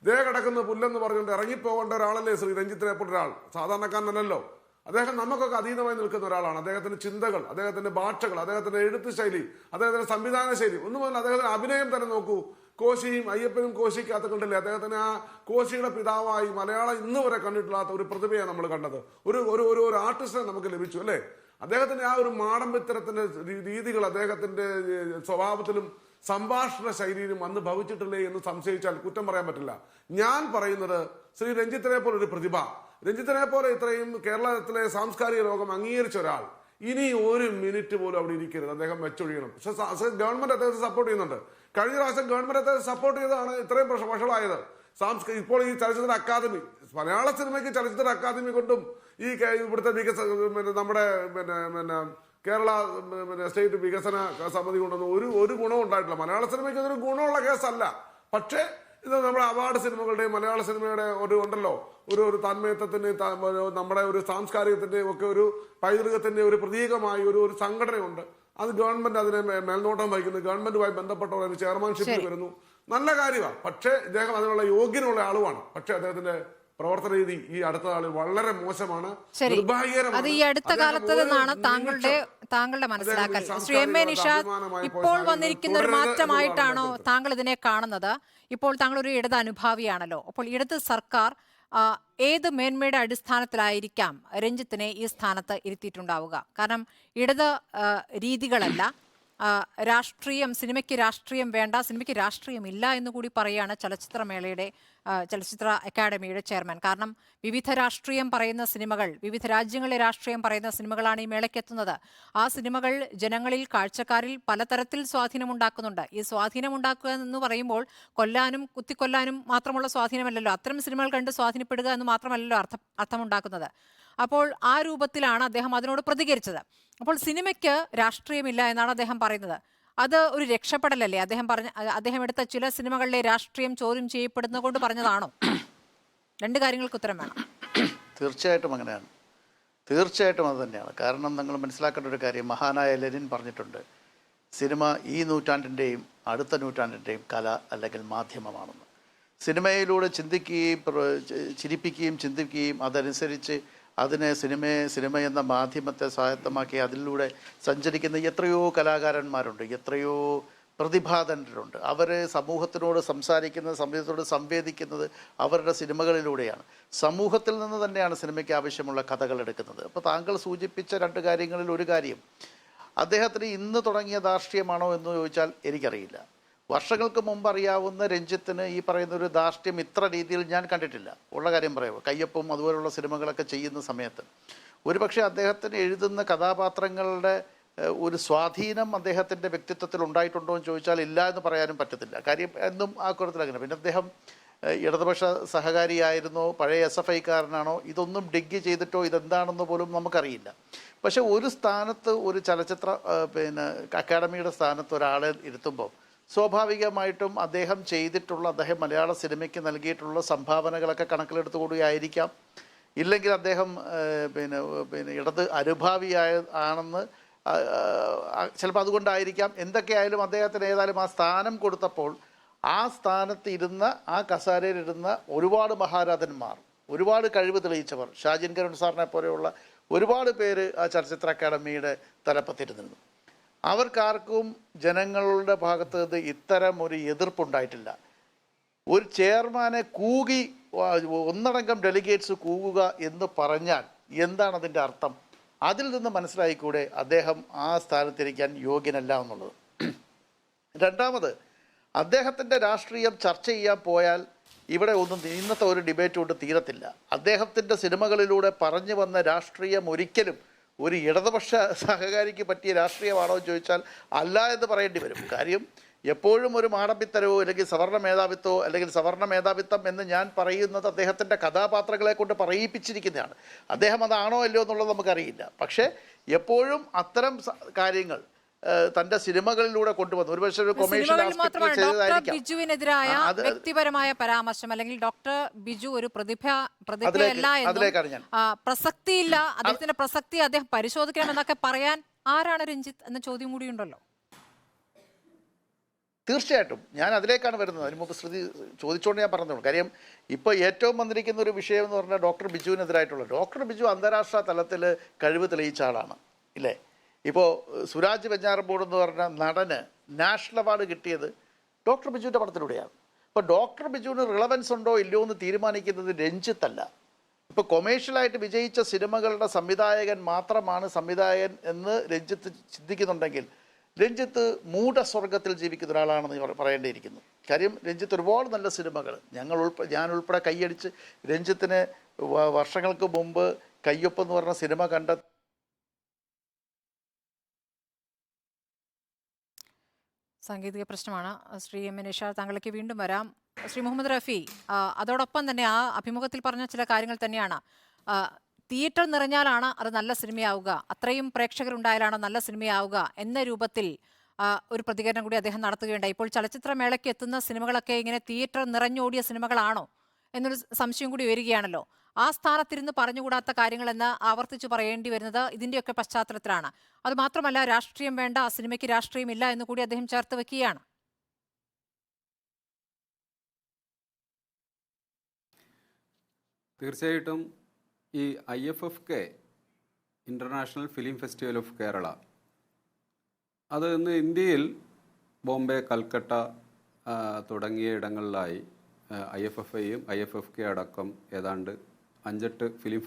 ദേ കിടക്കുന്ന പുല്ലെന്ന് പറഞ്ഞുകൊണ്ട് ഇറങ്ങിപ്പോകേണ്ട ഒരാളല്ലേ ശ്രീ രഞ്ജിത്തിനെ പോലെ ഒരാൾ. സാധാരണക്കാരനല്ലോ. അദ്ദേഹം നമുക്കൊക്കെ അതീതമായി നിൽക്കുന്ന ഒരാളാണ്. അദ്ദേഹത്തിന്റെ ചിന്തകൾ, അദ്ദേഹത്തിന്റെ ഭാഷകൾ, അദ്ദേഹത്തിന്റെ എഴുത്ത് ശൈലി, അദ്ദേഹത്തിന്റെ സംവിധാന ശൈലി, ഒന്നുമല്ല അദ്ദേഹത്തിന്റെ അഭിനയം തന്നെ നോക്കൂ. കോശിയും അയ്യപ്പനും കോശിക്കകത്ത് കണ്ടില്ലേ? അദ്ദേഹത്തിന് ആ കോശിയുടെ പിതാവായി മലയാളം ഇന്ന് വരെ കണ്ടിട്ടില്ലാത്ത ഒരു പ്രതിഭയാണ് നമ്മൾ കണ്ടത്. ഒരു ആർട്ടിസ്റ്റിനെ നമുക്ക് ലഭിച്ചു അല്ലേ? അദ്ദേഹത്തിന്റെ ആ ഒരു മാടമ്പിത്തരത്തിന്റെ രീതികൾ അദ്ദേഹത്തിന്റെ സ്വഭാവത്തിലും സംഭാഷണ ശൈലിയിലും അന്ന് ഭവിച്ചിട്ടില്ലേ എന്ന് സംശയിച്ചാൽ കുറ്റം പറയാൻ പറ്റില്ല. ഞാൻ പറയുന്നത് ശ്രീ രഞ്ജിത്തിനെ പോലെ ഒരു പ്രതിഭ, രഞ്ജിത്തിനെ പോലെ ഇത്രയും കേരളത്തിലെ സാംസ്കാരിക ലോകം അംഗീകരിച്ച ഒരാൾ ഇനി ഒരു മിനിറ്റ് പോലും അവിടെ ഇരിക്കരുത്. അദ്ദേഹം വെച്ചൊഴിയണം. പക്ഷെ ഗവൺമെന്റ് അദ്ദേഹത്തെ സപ്പോർട്ട് ചെയ്യുന്നുണ്ട്. കഴിഞ്ഞ പ്രാവശ്യം ഗവൺമെന്റ് അദ്ദേഹത്തെ സപ്പോർട്ട് ചെയ്തതാണ് ഇത്രയും വഷളായത്. ഇപ്പോൾ ഈ ചലച്ചിത്ര അക്കാദമി, മലയാള സിനിമയ്ക്ക് ചലച്ചിത്ര അക്കാദമി കൊണ്ടും ഈ ഇവിടുത്തെ നമ്മുടെ കേരള സ്റ്റേറ്റ് വികസന സമിതി കൊണ്ടൊന്നും ഒരു ഗുണവും ഉണ്ടായിട്ടില്ല. മലയാള സിനിമയ്ക്ക് അതൊരു ഗുണമുള്ള കേസല്ല. പക്ഷേ ഇത് നമ്മുടെ അവാർഡ് സിനിമകളുടെയും മലയാള സിനിമയുടെ ഉണ്ടല്ലോ ഒരു തന്മയത്വത്തിന്റെ, നമ്മുടെ ഒരു സാംസ്കാരികത്തിന്റെ ഒക്കെ ഒരു പൈതൃകത്തിന്റെ ഒരു പ്രതീകമായി ഒരു സംഘടനയുണ്ട്. അത് ഗവൺമെന്റ് അതിനെ മേൽനോട്ടം വഹിക്കുന്നു. ഗവൺമെന്റുമായി ബന്ധപ്പെട്ടവർ അതിന് ചെയർമാൻഷിപ്പിൽ വരുന്നു. നല്ല കാര്യമാണ്. പക്ഷേ ഇദ്ദേഹം അതിനുള്ള യോഗ്യനുള്ള ആളുമാണ്. പക്ഷെ അദ്ദേഹത്തിന്റെ പ്രവർത്തന രീതി ഈ അടുത്ത നാളിൽ വളരെ മോശമാണ്. അത് ഈ അടുത്ത കാലത്ത് നിന്നാണ് താങ്കളുടെ മനസ്സിലാക്കൽ. ശ്രീ MA നിഷാദ്, ഇപ്പോൾ വന്നിരിക്കുന്ന ഒരു മാറ്റമായിട്ടാണോ താങ്കൾ ഇതിനെ കാണുന്നത്? ഇപ്പോൾ താങ്കൾ ഒരു ഇടത് അനുഭാവിയാണല്ലോ. അപ്പോൾ ഇടത് സർക്കാർ ഏത് മേന്മയുടെ അടിസ്ഥാനത്തിലായിരിക്കാം രഞ്ജിത്തിനെ ഈ സ്ഥാനത്ത് ഇരുത്തിയിട്ടുണ്ടാവുക? കാരണം ഇടത് രീതികളല്ല, രാഷ്ട്രീയം, സിനിമയ്ക്ക് രാഷ്ട്രീയം വേണ്ട, സിനിമയ്ക്ക് രാഷ്ട്രീയമില്ല എന്ന് കൂടി പറയുകയാണ് ചലച്ചിത്രമേളയുടെ ചലച്ചിത്ര അക്കാദമിയുടെ ചെയർമാൻ. കാരണം വിവിധ രാഷ്ട്രീയം പറയുന്ന സിനിമകൾ, വിവിധ രാജ്യങ്ങളിലെ രാഷ്ട്രീയം പറയുന്ന സിനിമകളാണ് ഈ മേളയ്ക്കെത്തുന്നത്. ആ സിനിമകൾ ജനങ്ങളിൽ, കാഴ്ചക്കാരിൽ പലതരത്തിൽ സ്വാധീനമുണ്ടാക്കുന്നുണ്ട്. ഈ സ്വാധീനമുണ്ടാക്കുക എന്ന് പറയുമ്പോൾ കൊല്ലാനും കുത്തിക്കൊല്ലാനും മാത്രമുള്ള സ്വാധീനമല്ലല്ലോ, അത്തരം സിനിമകൾ കണ്ട് സ്വാധീനപ്പെടുക എന്ന് മാത്രമല്ലല്ലോ അർത്ഥമുണ്ടാക്കുന്നത്. അപ്പോൾ ആ രൂപത്തിലാണ് അദ്ദേഹം അതിനോട് പ്രതികരിച്ചത്. അപ്പോൾ സിനിമയ്ക്ക് രാഷ്ട്രീയമില്ല എന്നാണ് അദ്ദേഹം പറയുന്നത്. അത് ഒരു രക്ഷപ്പെടലല്ലേ? അദ്ദേഹം എടുത്ത ചില സിനിമകളിലെ രാഷ്ട്രീയം ചോദ്യം ചെയ്യപ്പെടുന്നത് കൊണ്ട് പറഞ്ഞതാണോ? രണ്ട് കാര്യങ്ങൾക്ക് ഉത്തരം വേണം. തീർച്ചയായിട്ടും അങ്ങനെയാണ്. തീർച്ചയായിട്ടും അത് തന്നെയാണ്. കാരണം നിങ്ങൾ മനസ്സിലാക്കേണ്ട ഒരു കാര്യം, മഹാനായ ലെനിൻ പറഞ്ഞിട്ടുണ്ട്, സിനിമ ഈ നൂറ്റാണ്ടിൻ്റെയും അടുത്ത നൂറ്റാണ്ടിൻ്റെയും കല അല്ലെങ്കിൽ മാധ്യമമാണെന്ന്. സിനിമയിലൂടെ ചിരിപ്പിക്കുകയും ചിന്തിക്കുകയും അതനുസരിച്ച് അതിനെ സിനിമ എന്ന മാധ്യമത്തെ സ്വായത്തമാക്കി അതിലൂടെ സഞ്ചരിക്കുന്ന എത്രയോ കലാകാരന്മാരുണ്ട്, എത്രയോ പ്രതിഭാധനരുണ്ട്. അവർ സമൂഹത്തിനോട് സംസാരിക്കുന്നത്, സമൂഹത്തോട് സംവേദിക്കുന്നത് അവരുടെ സിനിമകളിലൂടെയാണ്. സമൂഹത്തിൽ നിന്ന് തന്നെയാണ് സിനിമയ്ക്ക് ആവശ്യമുള്ള കഥകൾ എടുക്കുന്നത്. അപ്പോൾ താങ്കൾ സൂചിപ്പിച്ച രണ്ട് കാര്യങ്ങളിൽ ഒരു കാര്യം, അദ്ദേഹത്തിന് ഇന്ന് തുടങ്ങിയ ധാർഷ്ട്യമാണോ എന്ന് ചോദിച്ചാൽ എനിക്കറിയില്ല. വർഷങ്ങൾക്ക് മുമ്പ് അറിയാവുന്ന രഞ്ജിത്തിന് ഈ പറയുന്ന ഒരു ധാർഷ്ട്യം ഇത്ര രീതിയിൽ ഞാൻ കണ്ടിട്ടില്ല. ഉള്ള കാര്യം പറയുമ്പോൾ കയ്യൊപ്പം അതുപോലുള്ള സിനിമകളൊക്കെ ചെയ്യുന്ന സമയത്ത് ഒരുപക്ഷെ അദ്ദേഹത്തിന് എഴുതുന്ന കഥാപാത്രങ്ങളുടെ ഒരു സ്വാധീനം അദ്ദേഹത്തിൻ്റെ വ്യക്തിത്വത്തിൽ ഉണ്ടായിട്ടുണ്ടോ എന്ന് ചോദിച്ചാൽ ഇല്ല എന്ന് പറയാനും പറ്റത്തില്ല. കാര്യം എന്നും ആ കൂട്ടത്തിൽ അങ്ങനെ. പിന്നെ അദ്ദേഹം ഇടതുപക്ഷ സഹകാരിയായിരുന്നോ, പഴയ SFIക്കാരനാണോ, ഇതൊന്നും ഡിഗ് ചെയ്തിട്ടോ ഇതെന്താണെന്ന് പോലും നമുക്കറിയില്ല. പക്ഷെ ഒരു സ്ഥാനത്ത്, ഒരു ചലച്ചിത്ര അക്കാദമിയുടെ സ്ഥാനത്ത് ഒരാളെ ഇരുത്തുമ്പോൾ സ്വാഭാവികമായിട്ടും അദ്ദേഹം മലയാള സിനിമയ്ക്ക് നൽകിയിട്ടുള്ള സംഭാവനകളൊക്കെ കണക്കിലെടുത്തുകൂടിയായിരിക്കാം. ഇല്ലെങ്കിൽ അദ്ദേഹം ഇടത് ആണെന്ന് ചിലപ്പോൾ അതുകൊണ്ടായിരിക്കാം. എന്തൊക്കെയായാലും അദ്ദേഹത്തിന് ഏതായാലും ആ സ്ഥാനം കൊടുത്തപ്പോൾ ആ സ്ഥാനത്ത് ആ കസാരയിലിരുന്ന ഒരുപാട് മഹാരഥന്മാർ, ഒരുപാട് കഴിവ് തെളിയിച്ചവർ, ഷാജിൻ കരുൺ സാറിനെ പോലെയുള്ള ഒരുപാട് പേര് ആ ചലച്ചിത്ര അക്കാദമിയുടെ തലപ്പത്തിരുന്നിരുന്നു. അവർക്കാർക്കും ജനങ്ങളുടെ ഭാഗത്ത് നിന്ന് ഇത്തരം ഒരു എതിർപ്പുണ്ടായിട്ടില്ല. ഒരു ചെയർമാനെ കൂകി ഒന്നടങ്കം ഡെലിഗേറ്റ്സ് കൂകുക എന്ന് പറഞ്ഞാൽ എന്താണ് അതിൻ്റെ അർത്ഥം? അതിൽ നിന്ന് മനസ്സിലായിക്കൂടെ അദ്ദേഹം ആ സ്ഥാനത്തിരിക്കാൻ യോഗ്യനല്ല എന്നുള്ളത്. രണ്ടാമത്, അദ്ദേഹത്തിൻ്റെ രാഷ്ട്രീയം ചർച്ച ചെയ്യാൻ പോയാൽ ഇവിടെ ഒന്നും ഇന്നത്തെ ഒരു ഡിബേറ്റ് കൊണ്ട് തീരത്തില്ല. അദ്ദേഹത്തിൻ്റെ സിനിമകളിലൂടെ പറഞ്ഞു വന്ന രാഷ്ട്രീയം ഒരിക്കലും ഒരു ഇടതുപക്ഷ സഹകാരിക്ക് പറ്റിയ രാഷ്ട്രീയമാണോ എന്ന് ചോദിച്ചാൽ അല്ല എന്ന് പറയേണ്ടി വരും. കാര്യം എപ്പോഴും ഒരു മാടമ്പിത്തരവോ അല്ലെങ്കിൽ സവർണ മേധാവിത്വം എന്ന് ഞാൻ പറയുന്നത് അദ്ദേഹത്തിൻ്റെ കഥാപാത്രങ്ങളെ കൊണ്ട് പറയിപ്പിച്ചിരിക്കുന്നതാണ്. അദ്ദേഹം അതാണോ അല്ലയോ എന്നുള്ളത് നമുക്കറിയില്ല. പക്ഷേ എപ്പോഴും അത്തരം കാര്യങ്ങൾ തന്റെ സിനിമകളിലൂടെ കൊണ്ടുവന്നു. ഒരുപക്ഷെ ഒരു കൊമേഴ്ഷ്യൽ ബിജുവിനെതിരായ വ്യക്തിപരമായ പരാമർശം അല്ലെങ്കിൽ ഡോക്ടർ ബിജു ഒരു പ്രതിഭയല്ല എന്നും പ്രസക്തിയില്ല, അദ്ദേഹത്തിന്റെ പ്രസക്തി അദ്ദേഹം പരിശോധിക്കണമെന്നൊക്കെ പറയാൻ ആരാണ് രഞ്ജിത്ത് എന്ന ചോദ്യം കൂടിയുണ്ടല്ലോ. തീർച്ചയായിട്ടും ഞാൻ അതിലേക്കാണ് വരുന്നത്. അതിന് മുമ്പ് ശ്രുതി ചോദിച്ചുകൊണ്ട് ഞാൻ പറഞ്ഞോളൂ. കാര്യം ഇപ്പോൾ ഏറ്റവും വന്നിരിക്കുന്ന ഒരു വിഷയം എന്ന് പറഞ്ഞാൽ ഡോക്ടർ ബിജുവിനെതിരായിട്ടുള്ള, ഡോക്ടർ ബിജു അന്താരാഷ്ട്ര തലത്തിൽ കഴിവ് തെളിയിച്ച ആളാണ്, ഇല്ലേ? ഇപ്പോൾ സുരാജ് വെഞ്ഞാറമൂട് എന്ന് പറഞ്ഞ നടന് നാഷണൽ അവാർഡ് കിട്ടിയത് ഡോക്ടർ ബിജുവിൻ്റെ പടത്തിലൂടെയാണ്. ഇപ്പോൾ ഡോക്ടർ ബിജുവിന് റിലവൻസ് ഉണ്ടോ ഇല്ലയോ എന്ന് തീരുമാനിക്കുന്നത് രഞ്ജിത്തല്ല. ഇപ്പോൾ കൊമേഴ്ഷ്യലായിട്ട് വിജയിച്ച സിനിമകളുടെ സംവിധായകൻ മാത്രമാണ് സംവിധായകൻ എന്ന് രഞ്ജിത്ത് ചിന്തിക്കുന്നുണ്ടെങ്കിൽ രഞ്ജിത്ത് മൂഢസ്വർഗത്തിൽ ജീവിക്കുന്ന ഒരാളാണെന്ന് പറയേണ്ടിയിരിക്കുന്നു. കാര്യം രഞ്ജിത്ത് ഒരുപാട് നല്ല സിനിമകൾ ഞാൻ ഉൾപ്പെടെ കൈയടിച്ച് രഞ്ജിത്തിന് വർഷങ്ങൾക്ക് മുമ്പ് കയ്യൊപ്പം എന്ന് പറഞ്ഞ സിനിമ കണ്ട സാങ്കേതിക പ്രശ്നമാണ്. ശ്രീ എം നിഷാദ്, താങ്കളിലേക്ക് വീണ്ടും വരാം. ശ്രീ മുഹമ്മദ് റഫി, അതോടൊപ്പം തന്നെ ആ അഭിമുഖത്തിൽ പറഞ്ഞ ചില കാര്യങ്ങൾ തന്നെയാണ്. തിയേറ്റർ നിറഞ്ഞാലാണ് അത് നല്ല സിനിമയാവുക, അത്രയും പ്രേക്ഷകരുണ്ടായാലാണ് നല്ല സിനിമയാവുക എന്ന രൂപത്തിൽ ഒരു പ്രതികരണം കൂടി അദ്ദേഹം നടത്തുകയുണ്ടായി. ഇപ്പോൾ ചലച്ചിത്രമേളയ്ക്ക് എത്തുന്ന സിനിമകളൊക്കെ ഇങ്ങനെ തിയേറ്റർ നിറഞ്ഞോടിയ സിനിമകളാണോ എന്നൊരു സംശയം കൂടി വരികയാണല്ലോ. ആ സ്ഥാനത്തിരുന്ന് പറഞ്ഞുകൂടാത്ത കാര്യങ്ങളെന്ന് ആവർത്തിച്ച് പറയേണ്ടി വരുന്നത് ഇതിൻ്റെയൊക്കെ പശ്ചാത്തലത്തിലാണ്. അതുമാത്രമല്ല, രാഷ്ട്രീയം വേണ്ട, സിനിമയ്ക്ക് രാഷ്ട്രീയമില്ല എന്ന് കൂടി അദ്ദേഹം ചേർത്ത് വെക്കുകയാണ്. തീർച്ചയായിട്ടും ഈ IFFK international film festival of Kerala, അത് ഇന്ന് ഇന്ത്യയിൽ ബോംബെ, കൽക്കട്ട തുടങ്ങിയ ഇടങ്ങളിലായി IFFIയും IFFK അടക്കം ഏതാണ്ട് 5-8 ഫിലിം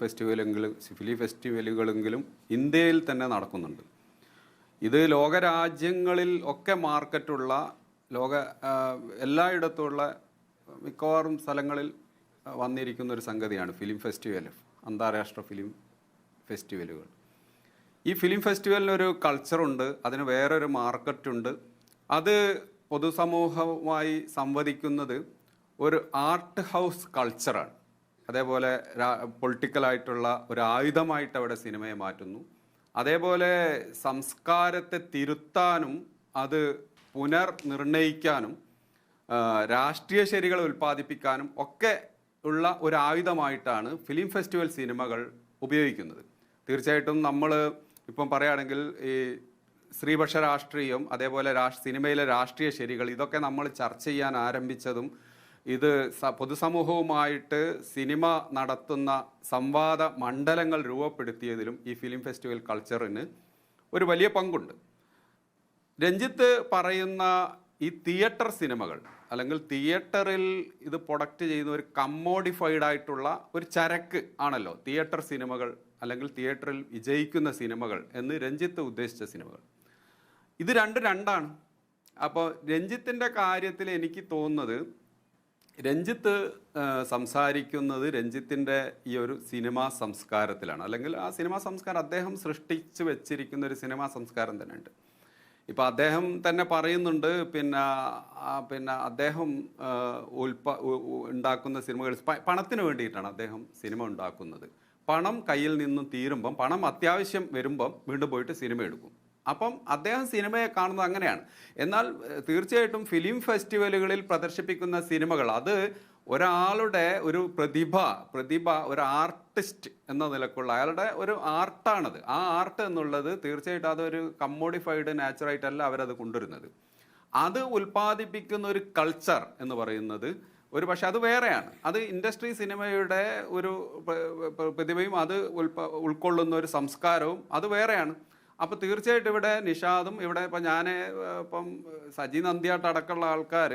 ഫെസ്റ്റിവലുകളെങ്കിലും ഇന്ത്യയിൽ തന്നെ നടക്കുന്നുണ്ട്. ഇത് ലോകരാജ്യങ്ങളിൽ ഒക്കെ മാർക്കറ്റുള്ള എല്ലായിടത്തുമുള്ള മിക്കവാറും സ്ഥലങ്ങളിൽ വന്നിരിക്കുന്ന ഒരു സംഗതിയാണ് ഫിലിം ഫെസ്റ്റിവൽ, അന്താരാഷ്ട്ര ഫിലിം ഫെസ്റ്റിവലുകൾ. ഈ ഫിലിം ഫെസ്റ്റിവലിനൊരു കൾച്ചറുണ്ട്, അതിന് വേറൊരു മാർക്കറ്റുണ്ട്. അത് പൊതുസമൂഹവുമായി സംവദിക്കുന്നത് ഒരു ആർട്ട് ഹൗസ് കൾച്ചറാണ്. അതേപോലെ പൊളിറ്റിക്കലായിട്ടുള്ള ഒരു ആയുധമായിട്ട് അവിടെ സിനിമയെ മാറ്റുന്നു. അതേപോലെ സംസ്കാരത്തെ തിരുത്താനും അത് പുനർനിർണയിക്കാനും രാഷ്ട്രീയ ശരികൾ ഉൽപ്പാദിപ്പിക്കാനും ഒക്കെ ഉള്ള ഒരു ആയുധമായിട്ടാണ് ഫിലിം ഫെസ്റ്റിവൽ സിനിമകൾ ഉപയോഗിക്കുന്നത്. തീർച്ചയായിട്ടും നമ്മൾ ഇപ്പം പറയുകയാണെങ്കിൽ ഈ സ്ത്രീപക്ഷ രാഷ്ട്രീയം, അതേപോലെ സിനിമയിലെ രാഷ്ട്രീയ ശരികൾ, ഇതൊക്കെ നമ്മൾ ചർച്ച ചെയ്യാൻ ആരംഭിച്ചതും ഇത് പൊതുസമൂഹവുമായിട്ട് സിനിമ നടത്തുന്ന സംവാദ മണ്ഡലങ്ങൾ രൂപപ്പെടുത്തിയതിലും ഈ ഫിലിം ഫെസ്റ്റിവൽ കൾച്ചറിന് ഒരു വലിയ പങ്കുണ്ട്. രഞ്ജിത്ത് പറയുന്ന ഈ തിയേറ്റർ സിനിമകൾ, അല്ലെങ്കിൽ തിയേറ്ററിൽ ഇത് പ്രൊഡക്റ്റ് ചെയ്യുന്ന ഒരു കമ്മോഡിഫൈഡ് ആയിട്ടുള്ള ഒരു ചരക്ക് ആണല്ലോ തിയേറ്റർ സിനിമകൾ, അല്ലെങ്കിൽ തിയേറ്ററിൽ വിജയിക്കുന്ന സിനിമകൾ എന്ന് രഞ്ജിത്ത് ഉദ്ദേശിച്ച സിനിമകൾ. ഇത് രണ്ടാണ്. അപ്പോൾ രഞ്ജിത്തിൻ്റെ കാര്യത്തിൽ എനിക്ക് തോന്നുന്നത്, രഞ്ജിത്ത് സംസാരിക്കുന്നത് രഞ്ജിത്തിൻ്റെ ഈ ഒരു സിനിമാ സംസ്കാരത്തിലാണ്, അല്ലെങ്കിൽ ആ സിനിമാ സംസ്കാരം അദ്ദേഹം സൃഷ്ടിച്ച് വെച്ചിരിക്കുന്ന ഒരു സിനിമാ സംസ്കാരം തന്നെ ഉണ്ട്. ഇപ്പം അദ്ദേഹം തന്നെ പറയുന്നുണ്ട്, പിന്നെ അദ്ദേഹം ഉണ്ടാക്കുന്ന സിനിമകൾ പണത്തിന് വേണ്ടിയിട്ടാണ് അദ്ദേഹം സിനിമ ഉണ്ടാക്കുന്നത്. പണം കയ്യിൽ നിന്നും തീരുമ്പം, പണം അത്യാവശ്യം വരുമ്പം വീണ്ടും പോയിട്ട് സിനിമ എടുക്കും. അപ്പം അദ്ദേഹം സിനിമയെ കാണുന്നത് അങ്ങനെയാണ്. എന്നാൽ തീർച്ചയായിട്ടും ഫിലിം ഫെസ്റ്റിവലുകളിൽ പ്രദർശിപ്പിക്കുന്ന സിനിമകൾ അത് ഒരാളുടെ ഒരു പ്രതിഭ ഒരു ആർട്ടിസ്റ്റ് എന്ന നിലക്കുള്ള അയാളുടെ ഒരു ആർട്ടാണത്. ആ ആർട്ട് എന്നുള്ളത് തീർച്ചയായിട്ടും അതൊരു കമ്മോഡിഫൈഡ് നാച്ചുറായിട്ടല്ല അവരത് കൊണ്ടുവരുന്നത്. അത് ഉൽപ്പാദിപ്പിക്കുന്ന ഒരു കൾച്ചർ എന്ന് പറയുന്നത് ഒരു പക്ഷെ അത് വേറെയാണ്. അത് ഇൻഡസ്ട്രി സിനിമയുടെ ഒരു പ്രതിഭയും അത് ഉൾക്കൊള്ളുന്ന ഒരു സംസ്കാരവും അത് വേറെയാണ്. അപ്പോൾ തീർച്ചയായിട്ടും ഇവിടെ നിഷാദും ഇവിടെ ഇപ്പം സജി നന്ദിയാട്ട് അടക്കമുള്ള ആൾക്കാർ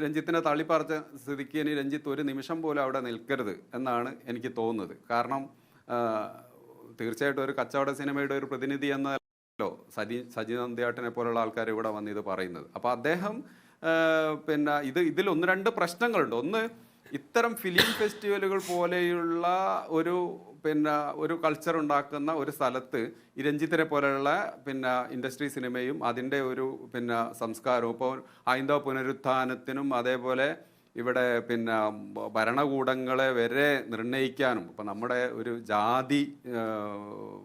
രഞ്ജിത്തിനെ തള്ളിപ്പറച്ച സ്ഥിതിക്ക് ഇനി രഞ്ജിത്ത് ഒരു നിമിഷം പോലും അവിടെ നിൽക്കരുത് എന്നാണ് എനിക്ക് തോന്നുന്നത്. കാരണം തീർച്ചയായിട്ടും ഒരു കച്ചവട സിനിമയുടെ ഒരു പ്രതിനിധി എന്നല്ലോ സജി നന്ദിയാട്ടിനെ പോലുള്ള ആൾക്കാർ ഇവിടെ വന്ന് ഇത് പറയുന്നത്. അപ്പോൾ അദ്ദേഹം ഇതിൽ ഒന്ന് രണ്ട് പ്രശ്നങ്ങളുണ്ട്. ഒന്ന്, ഇത്തരം ഫിലിം ഫെസ്റ്റിവലുകൾ പോലെയുള്ള ഒരു കൾച്ചർ ഉണ്ടാക്കുന്ന ഒരു സ്ഥലത്ത് ഈ രഞ്ജിത്തിനെ പോലെയുള്ള ഇൻഡസ്ട്രി സിനിമയും അതിൻ്റെ ഒരു സംസ്കാരവും, ഇപ്പോൾ ഹൈന്ദവ പുനരുത്ഥാനത്തിനും അതേപോലെ ഇവിടെ ഭരണകൂടങ്ങളെ വരെ നിർണ്ണയിക്കാനും, ഇപ്പം നമ്മുടെ ഒരു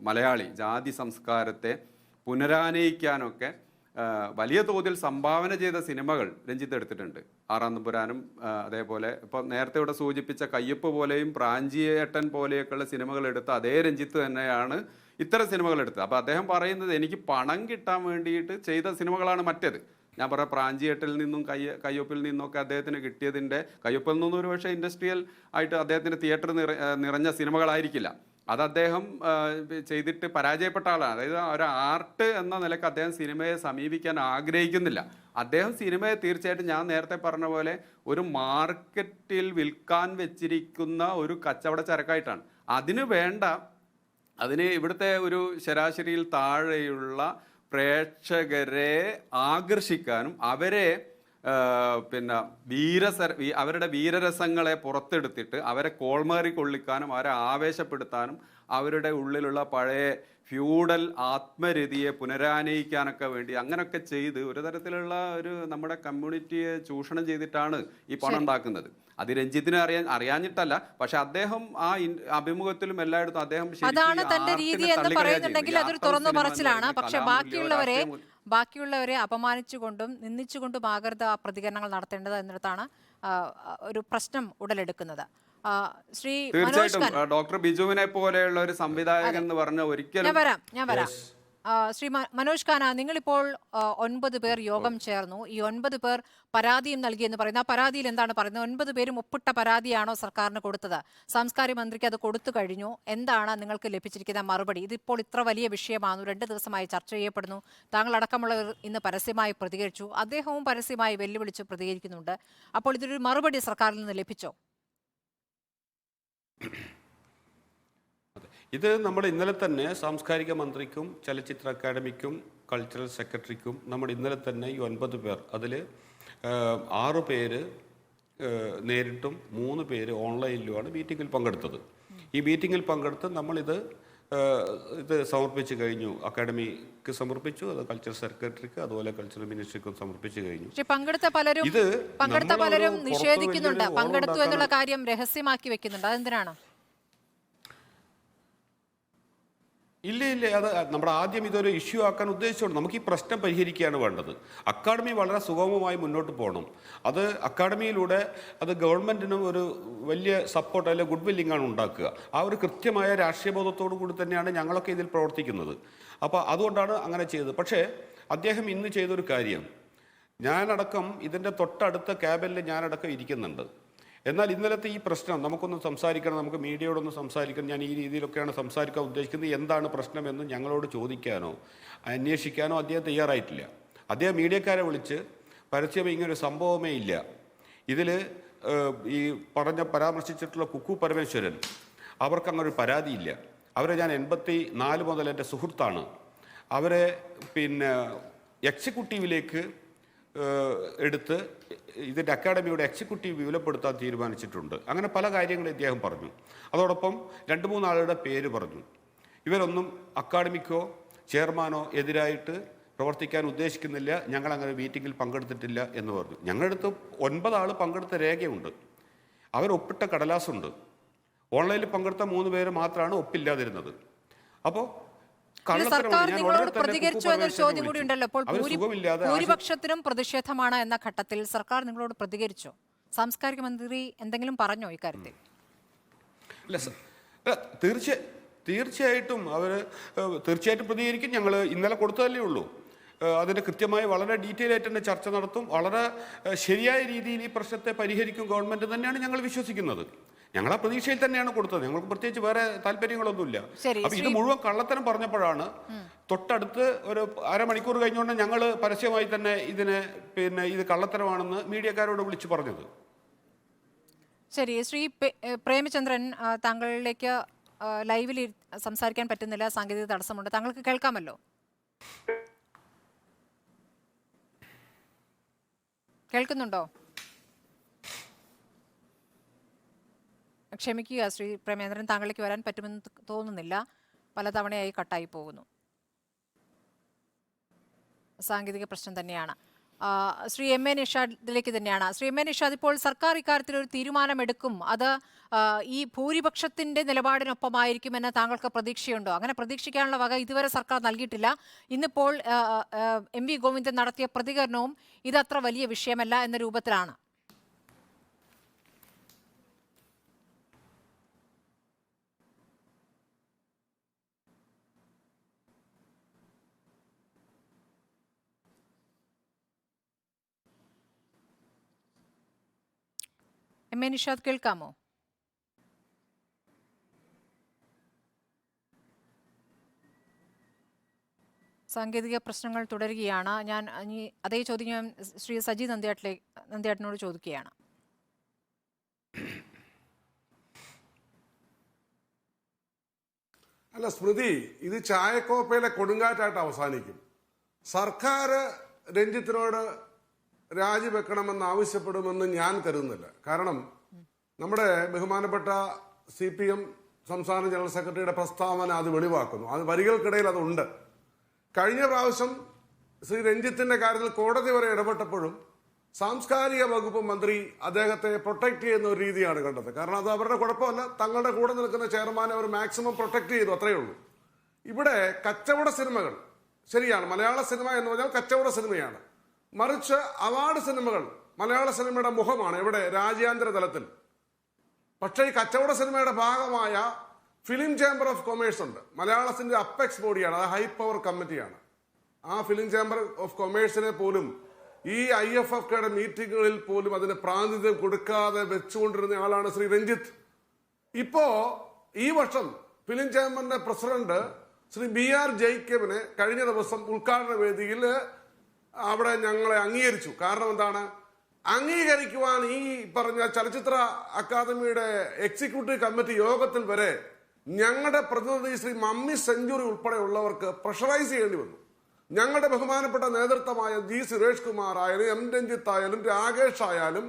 മലയാളി ജാതി സംസ്കാരത്തെ പുനരാനയിക്കാനൊക്കെ വലിയ തോതിൽ സംഭാവന ചെയ്ത സിനിമകൾ രഞ്ജിത്ത് എടുത്തിട്ടുണ്ട്. ആറാം തമ്പുരാനും അതേപോലെ ഇപ്പം നേരത്തെ ഇവിടെ സൂചിപ്പിച്ച കയ്യൊപ്പ് പോലെയും പ്രാഞ്ചിയേട്ടൻ പോലെയൊക്കെയുള്ള സിനിമകൾ എടുത്ത അതേ രഞ്ജിത്ത് തന്നെയാണ് ഇത്തരം സിനിമകൾ എടുത്തത്. അപ്പോൾ അദ്ദേഹം പറയുന്നത് എനിക്ക് പണം കിട്ടാൻ വേണ്ടിയിട്ട് ചെയ്ത സിനിമകളാണ് മറ്റേത്. ഞാൻ പറയാം, പ്രാഞ്ചിയേട്ടിൽ നിന്നും കയ്യൊപ്പിൽ നിന്നൊക്കെ അദ്ദേഹത്തിന് കിട്ടിയതിൻ്റെ, കയ്യൊപ്പിൽ നിന്നും ഒരു പക്ഷേ ഇൻഡസ്ട്രിയൽ ആയിട്ട് അദ്ദേഹത്തിന് തിയേറ്റർ നിറഞ്ഞ സിനിമകളായിരിക്കില്ല. അത് അദ്ദേഹം ചെയ്തിട്ട് പരാജയപ്പെട്ട ആളാണ്. അതായത് ഒരു ആർട്ട് എന്ന നിലക്ക് അദ്ദേഹം സിനിമയെ സമീപിക്കാൻ ആഗ്രഹിക്കുന്നില്ല. അദ്ദേഹം സിനിമയെ തീർച്ചയായിട്ടും ഞാൻ നേരത്തെ പറഞ്ഞ പോലെ ഒരു മാർക്കറ്റിൽ വിൽക്കാൻ വെച്ചിരിക്കുന്ന ഒരു കച്ചവട ചരക്കായിട്ടാണ്. അതിന് ഇവിടുത്തെ ഒരു ശരാശരിയിൽ താഴെയുള്ള പ്രേക്ഷകരെ ആകർഷിക്കാനും അവരെ അവരുടെ വീരരസങ്ങളെ പുറത്തെടുത്തിട്ട് അവരെ കോൾമാറി കൊള്ളിക്കാനും അവരെ ആവേശപ്പെടുത്താനും അവരുടെ ഉള്ളിലുള്ള പഴയ ഫ്യൂഡൽ ആത്മരതിയെ പുനരാനയിക്കാനൊക്കെ വേണ്ടി അങ്ങനെയൊക്കെ ചെയ്ത് ഒരു തരത്തിലുള്ള നമ്മുടെ കമ്മ്യൂണിറ്റിയെ ചൂഷണം ചെയ്തിട്ടാണ് ഈ പണം ഉണ്ടാക്കുന്നത്. അത് രഞ്ജിത്തിന് അറിയാഞ്ഞിട്ടല്ല, പക്ഷെ അദ്ദേഹം ആ അഭിമുഖത്തിലും എല്ലായിടത്തും അദ്ദേഹം അതാണ് തന്റെ രീതി എന്ന് പറയുന്നുണ്ടെങ്കിൽ അതൊരു തുറന്നു പറച്ചിലാണ്. പക്ഷെ ബാക്കിയുള്ളവരെ അപമാനിച്ചുകൊണ്ടും നിന്ദിച്ചുകൊണ്ടും ആകരുത് ആ പ്രതികരണങ്ങൾ നടത്തേണ്ടത് എന്നിടത്താണ് ഒരു പ്രശ്നം ഉടലെടുക്കുന്നത്. ശ്രീ തീർച്ചയായിട്ടും ഡോക്ടർ ബിജുവിനെ പോലെയുള്ള ഒരു സംവിധായകൻ എന്ന് പറഞ്ഞ ഒരിക്കലും ഞാൻ വരാം. ശ്രീ മനോജ് ഖാന, നിങ്ങളിപ്പോൾ 9 പേർ യോഗം ചേർന്നു. ഈ 9 പേർ പരാതിയും നൽകിയെന്ന് പറയുന്നു. ആ പരാതിയിൽ എന്താണ് പറയുന്നത്? 9 പേരും ഒപ്പിട്ട പരാതിയാണോ സർക്കാരിന് കൊടുത്തത്? സാംസ്കാരിക മന്ത്രിക്ക് അത് കൊടുത്തു കഴിഞ്ഞു. എന്താണ് നിങ്ങൾക്ക് ലഭിച്ചിരിക്കുന്ന മറുപടി? ഇതിപ്പോൾ ഇത്ര വലിയ വിഷയമാകുന്നു, 2 ദിവസമായി ചർച്ച ചെയ്യപ്പെടുന്നു. താങ്കളടക്കമുള്ളവർ ഇന്ന് പരസ്യമായി പ്രതികരിച്ചു, അദ്ദേഹവും പരസ്യമായി വെല്ലുവിളിച്ച് പ്രതികരിക്കുന്നുണ്ട്. അപ്പോൾ ഇതൊരു മറുപടി സർക്കാരിൽ നിന്ന് ലഭിച്ചോ? ഇത് നമ്മൾ ഇന്നലെ തന്നെ സാംസ്കാരിക മന്ത്രിക്കും ചലച്ചിത്ര അക്കാദമിക്കും കൾച്ചറൽ സെക്രട്ടറിക്കും നമ്മൾ ഇന്നലെ തന്നെ ഈ 9 പേർ, അതിൽ 6 പേര് നേരിട്ടും 3 പേര് ഓൺലൈനിലുമാണ് മീറ്റിങ്ങിൽ പങ്കെടുത്തത്. ഈ മീറ്റിങ്ങിൽ പങ്കെടുത്ത് നമ്മളിത് സമർപ്പിച്ചു കഴിഞ്ഞു. അക്കാഡമിക്ക് സമർപ്പിച്ചു, അത് കൾച്ചറൽ സെക്രട്ടറിക്ക്, അതുപോലെ കൾച്ചറൽ മിനിസ്ട്രിക്കും സമർപ്പിച്ചു കഴിഞ്ഞു. പങ്കെടുത്ത പലരും നിഷേധിക്കുന്നുണ്ട്, പങ്കെടുത്തു എന്നുള്ള കാര്യം രഹസ്യമാക്കി വെക്കുന്നുണ്ട്. അതെന്തിനാണ്? ഇല്ല, അത് നമ്മുടെ ആദ്യം ഇതൊരു ഇഷ്യൂ ആക്കാൻ ഉദ്ദേശിച്ചുകൊണ്ട് നമുക്ക് ഈ പ്രശ്നം പരിഹരിക്കുകയാണ് വേണ്ടത്. അക്കാഡമി വളരെ സുഗമമായി മുന്നോട്ട് പോകണം. അത് അക്കാഡമിയിലൂടെ അത് ഗവൺമെൻറ്റിനും ഒരു വലിയ സപ്പോർട്ട് അല്ലെങ്കിൽ ഗുഡ് വില്ലിംഗാണ് ഉണ്ടാക്കുക. ആ ഒരു കൃത്യമായ രാഷ്ട്രീയ ബോധത്തോടു കൂടി തന്നെയാണ് ഞങ്ങളൊക്കെ ഇതിൽ പ്രവർത്തിക്കുന്നത്. അപ്പോൾ അതുകൊണ്ടാണ് അങ്ങനെ ചെയ്തത്. പക്ഷേ അദ്ദേഹം ഇന്ന് ചെയ്തൊരു കാര്യം, ഞാനടക്കം ഇതിൻ്റെ തൊട്ടടുത്ത ക്യാബിനിൽ ഞാനടക്കം ഇരിക്കുന്നുണ്ട്. എന്നാൽ ഇന്നലത്തെ ഈ പ്രശ്നം നമുക്കൊന്ന് സംസാരിക്കണം, നമുക്ക് മീഡിയയോടൊന്ന് സംസാരിക്കണം, ഞാൻ ഈ രീതിയിലൊക്കെയാണ് സംസാരിക്കാൻ ഉദ്ദേശിക്കുന്നത്, എന്താണ് പ്രശ്നമെന്ന് ഞങ്ങളോട് ചോദിക്കാനോ അന്വേഷിക്കാനോ അദ്ദേഹം തയ്യാറായിട്ടില്ല. അദ്ദേഹം മീഡിയക്കാരെ വിളിച്ച് പരസ്യം ഇങ്ങനൊരു സംഭവമേ ഇല്ല, ഇതിൽ ഈ പരാമർശിച്ചിട്ടുള്ള കുക്കു പരമേശ്വരൻ അവർക്ക് അങ്ങനൊരു പരാതിയില്ല, അവരെ ഞാൻ 84 മുതൽ എൻ്റെ സുഹൃത്താണ്, അവരെ എക്സിക്യൂട്ടീവിലേക്ക് എടുത്ത് ഇതിൻ്റെ അക്കാഡമിയുടെ എക്സിക്യൂട്ടീവ് വിപുലപ്പെടുത്താൻ തീരുമാനിച്ചിട്ടുണ്ട്. അങ്ങനെ പല കാര്യങ്ങളും ഇദ്ദേഹം പറഞ്ഞു. അതോടൊപ്പം 2-3 ആളുടെ പേര് പറഞ്ഞു. ഇവരൊന്നും അക്കാഡമിക്കോ ചെയർമാനോ എതിരായിട്ട് പ്രവർത്തിക്കാൻ ഉദ്ദേശിക്കുന്നില്ല, ഞങ്ങളങ്ങനെ മീറ്റിങ്ങിൽ പങ്കെടുത്തിട്ടില്ല എന്ന് പറഞ്ഞു. ഞങ്ങളുടെ അടുത്ത് 9 ആൾ പങ്കെടുത്ത രേഖയുണ്ട്, അവരൊപ്പിട്ട കടലാസുണ്ട്. ഓൺലൈനിൽ പങ്കെടുത്ത 3 പേര് മാത്രമാണ് ഒപ്പില്ലാതിരുന്നത്. അപ്പോൾ സർക്കാർ നിങ്ങളോട് പ്രതികരിച്ചു എന്നൊരു ചോദ്യം കൂടി ഉണ്ടല്ലോ. അപ്പോൾ ഭൂരിപക്ഷത്തിനും പ്രതിഷേധമാണ് എന്ന ഘട്ടത്തിൽ സർക്കാർ നിങ്ങളോട് പ്രതികരിച്ചോ? സാംസ്കാരിക മന്ത്രി എന്തെങ്കിലും പറഞ്ഞോ ഇക്കാര്യത്തിൽ? തീർച്ചയായിട്ടും തീർച്ചയായിട്ടും പ്രതികരിക്കും. ഞങ്ങൾ ഇന്നലെ കൊടുത്തതല്ലേ ഉള്ളൂ. അതിൻ്റെ കൃത്യമായി വളരെ ഡീറ്റെയിൽ ആയിട്ട് തന്നെ ചർച്ച നടത്തും. വളരെ ശരിയായ രീതിയിൽ ഈ പ്രശ്നത്തെ പരിഹരിക്കും ഗവൺമെൻറ് തന്നെയാണ് ഞങ്ങൾ വിശ്വസിക്കുന്നത്. ഞങ്ങൾ ആ പ്രതീക്ഷയിൽ തന്നെയാണ് കൊടുത്തത്. ഞങ്ങൾക്ക് പ്രത്യേകിച്ച് വേറെ താല്പര്യങ്ങളൊന്നുമില്ല. അപ്പൊ ഇത് മുഴുവൻ കള്ളത്തരം പറഞ്ഞപ്പോഴാണ് തൊട്ടടുത്ത് ഒരു അരമണിക്കൂർ കഴിഞ്ഞുകൊണ്ട് ഞങ്ങൾ പരസ്യമായി തന്നെ ഇത് കള്ളത്തരമാണെന്ന് മീഡിയക്കാരോട് വിളിച്ചു പറഞ്ഞത്. ശരി, ശ്രീ പ്രേമചന്ദ്രൻ, താങ്കളിലേക്ക് ലൈവിൽ സംസാരിക്കാൻ പറ്റുന്നില്ല, സാങ്കേതിക തടസ്സമുണ്ട്. താങ്കൾക്ക് കേൾക്കാമല്ലോ? കേൾക്കുന്നുണ്ടോ? ക്ഷമിക്കുക ശ്രീ പ്രേമേന്ദ്രൻ, താങ്കളിലേക്ക് വരാൻ പറ്റുമെന്ന് തോന്നുന്നില്ല. പലതവണയായി കട്ടായി പോകുന്നു. സാങ്കേതിക പ്രശ്നം തന്നെയാണ്. ശ്രീ എം എ നിഷാദിലേക്ക് തന്നെയാണ്. ശ്രീ എം എ നിഷാദ്, ഇപ്പോൾ സർക്കാർ ഇക്കാര്യത്തിൽ ഒരു തീരുമാനമെടുക്കും, അത് ഈ ഭൂരിപക്ഷത്തിന്റെ നിലപാടിനൊപ്പമായിരിക്കുമെന്ന് താങ്കൾക്ക് പ്രതീക്ഷയുണ്ടോ? അങ്ങനെ പ്രതീക്ഷിക്കാനുള്ള വക ഇതുവരെ സർക്കാർ നൽകിയിട്ടില്ല. ഇന്നിപ്പോൾ എം വി ഗോവിന്ദൻ നടത്തിയ പ്രതികരണവും ഇതത്ര വലിയ വിഷയമല്ല എന്ന രൂപത്തിലാണ്. എം എ നിഷാദ്, കേൾക്കാമോ? സാങ്കേതിക പ്രശ്നങ്ങൾ തുടരുകയാണ്. ഞാൻ അതേ ചോദ്യം ഞാൻ ശ്രീ സജി നന്ദ്യാട്ടിനോട് ചോദിക്കുകയാണ്. അല്ല സ്മൃതി, ഇത് ചായക്കോപ്പയിലെ കൊടുങ്കാറ്റായിട്ട് അവസാനിക്കും. സർക്കാർ രഞ്ജിത്തിനോട് രാജിവെക്കണമെന്ന് ആവശ്യപ്പെടുമെന്ന് ഞാൻ കരുതുന്നില്ല. കാരണം നമ്മുടെ ബഹുമാനപ്പെട്ട CPM സംസ്ഥാന ജനറൽ സെക്രട്ടറിയുടെ പ്രസ്താവന അത് വെളിവാക്കുന്നു. അത് വരികൾക്കിടയിൽ അതുണ്ട്. കഴിഞ്ഞ പ്രാവശ്യം ശ്രീ രഞ്ജിത്തിന്റെ കാര്യത്തിൽ കോടതി വരെ ഇടപെട്ടപ്പോഴും സാംസ്കാരിക വകുപ്പ് മന്ത്രി അദ്ദേഹത്തെ പ്രൊട്ടക്ട് ചെയ്യുന്ന ഒരു രീതിയാണ് കണ്ടത്. കാരണം അത് അവരുടെ കുഴപ്പമല്ല, തങ്ങളുടെ കൂടെ നിൽക്കുന്ന ചെയർമാനെ അവർ മാക്സിമം പ്രൊട്ടക്ട് ചെയ്തു, അത്രയേ ഉള്ളൂ. ഇവിടെ കച്ചവട സിനിമകൾ ശരിയാണ്, മലയാള സിനിമ എന്ന് പറഞ്ഞാൽ കച്ചവട സിനിമയാണ്. മറിച്ച് അവാർഡ് സിനിമകൾ മലയാള സിനിമയുടെ മുഖമാണ് ഇവിടെ രാജ്യാന്തര തലത്തിൽ. പക്ഷേ ഈ കച്ചവട സിനിമയുടെ ഭാഗമായ ഫിലിം ചേംബർ ഓഫ് കൊമേഴ്സ് ഉണ്ട്, മലയാളത്തിന്റെ അപ്പെക്സ് ബോഡിയാണ്, അത് ഹൈ പവർ കമ്മിറ്റിയാണ്. ആ ഫിലിം ചേംബർ ഓഫ് കൊമേഴ്സിനെ പോലും ഈ IFFKയുടെ മീറ്റിങ്ങുകളിൽ പോലും അതിന് പ്രാതിനിധ്യം കൊടുക്കാതെ വെച്ചുകൊണ്ടിരുന്ന ആളാണ് ശ്രീ രഞ്ജിത്ത്. ഇപ്പോ ഈ വർഷം ഫിലിം ചേംബറിന്റെ പ്രസിഡന്റ് ശ്രീ BR ജേക്കബിനെ കഴിഞ്ഞ ദിവസം ഉദ്ഘാടന വേദിയിൽ അവിടെ ഞങ്ങളെ അംഗീകരിച്ചു. കാരണം എന്താണ്? അംഗീകരിക്കുവാൻ ഈ പറഞ്ഞ ചലച്ചിത്ര അക്കാദമിയുടെ എക്സിക്യൂട്ടീവ് കമ്മിറ്റി യോഗത്തിൽ വരെ ഞങ്ങളുടെ പ്രതിനിധി ശ്രീ മമ്മി സെഞ്ചുറി ഉൾപ്പെടെ ഉള്ളവർക്ക് പ്രഷറൈസ് ചെയ്യേണ്ടി വന്നു. ഞങ്ങളുടെ ബഹുമാനപ്പെട്ട നേതൃത്വമായ ജി സുരേഷ് കുമാർ ആയാലും എം രഞ്ജിത്ത് ആയാലും രാകേഷ് ആയാലും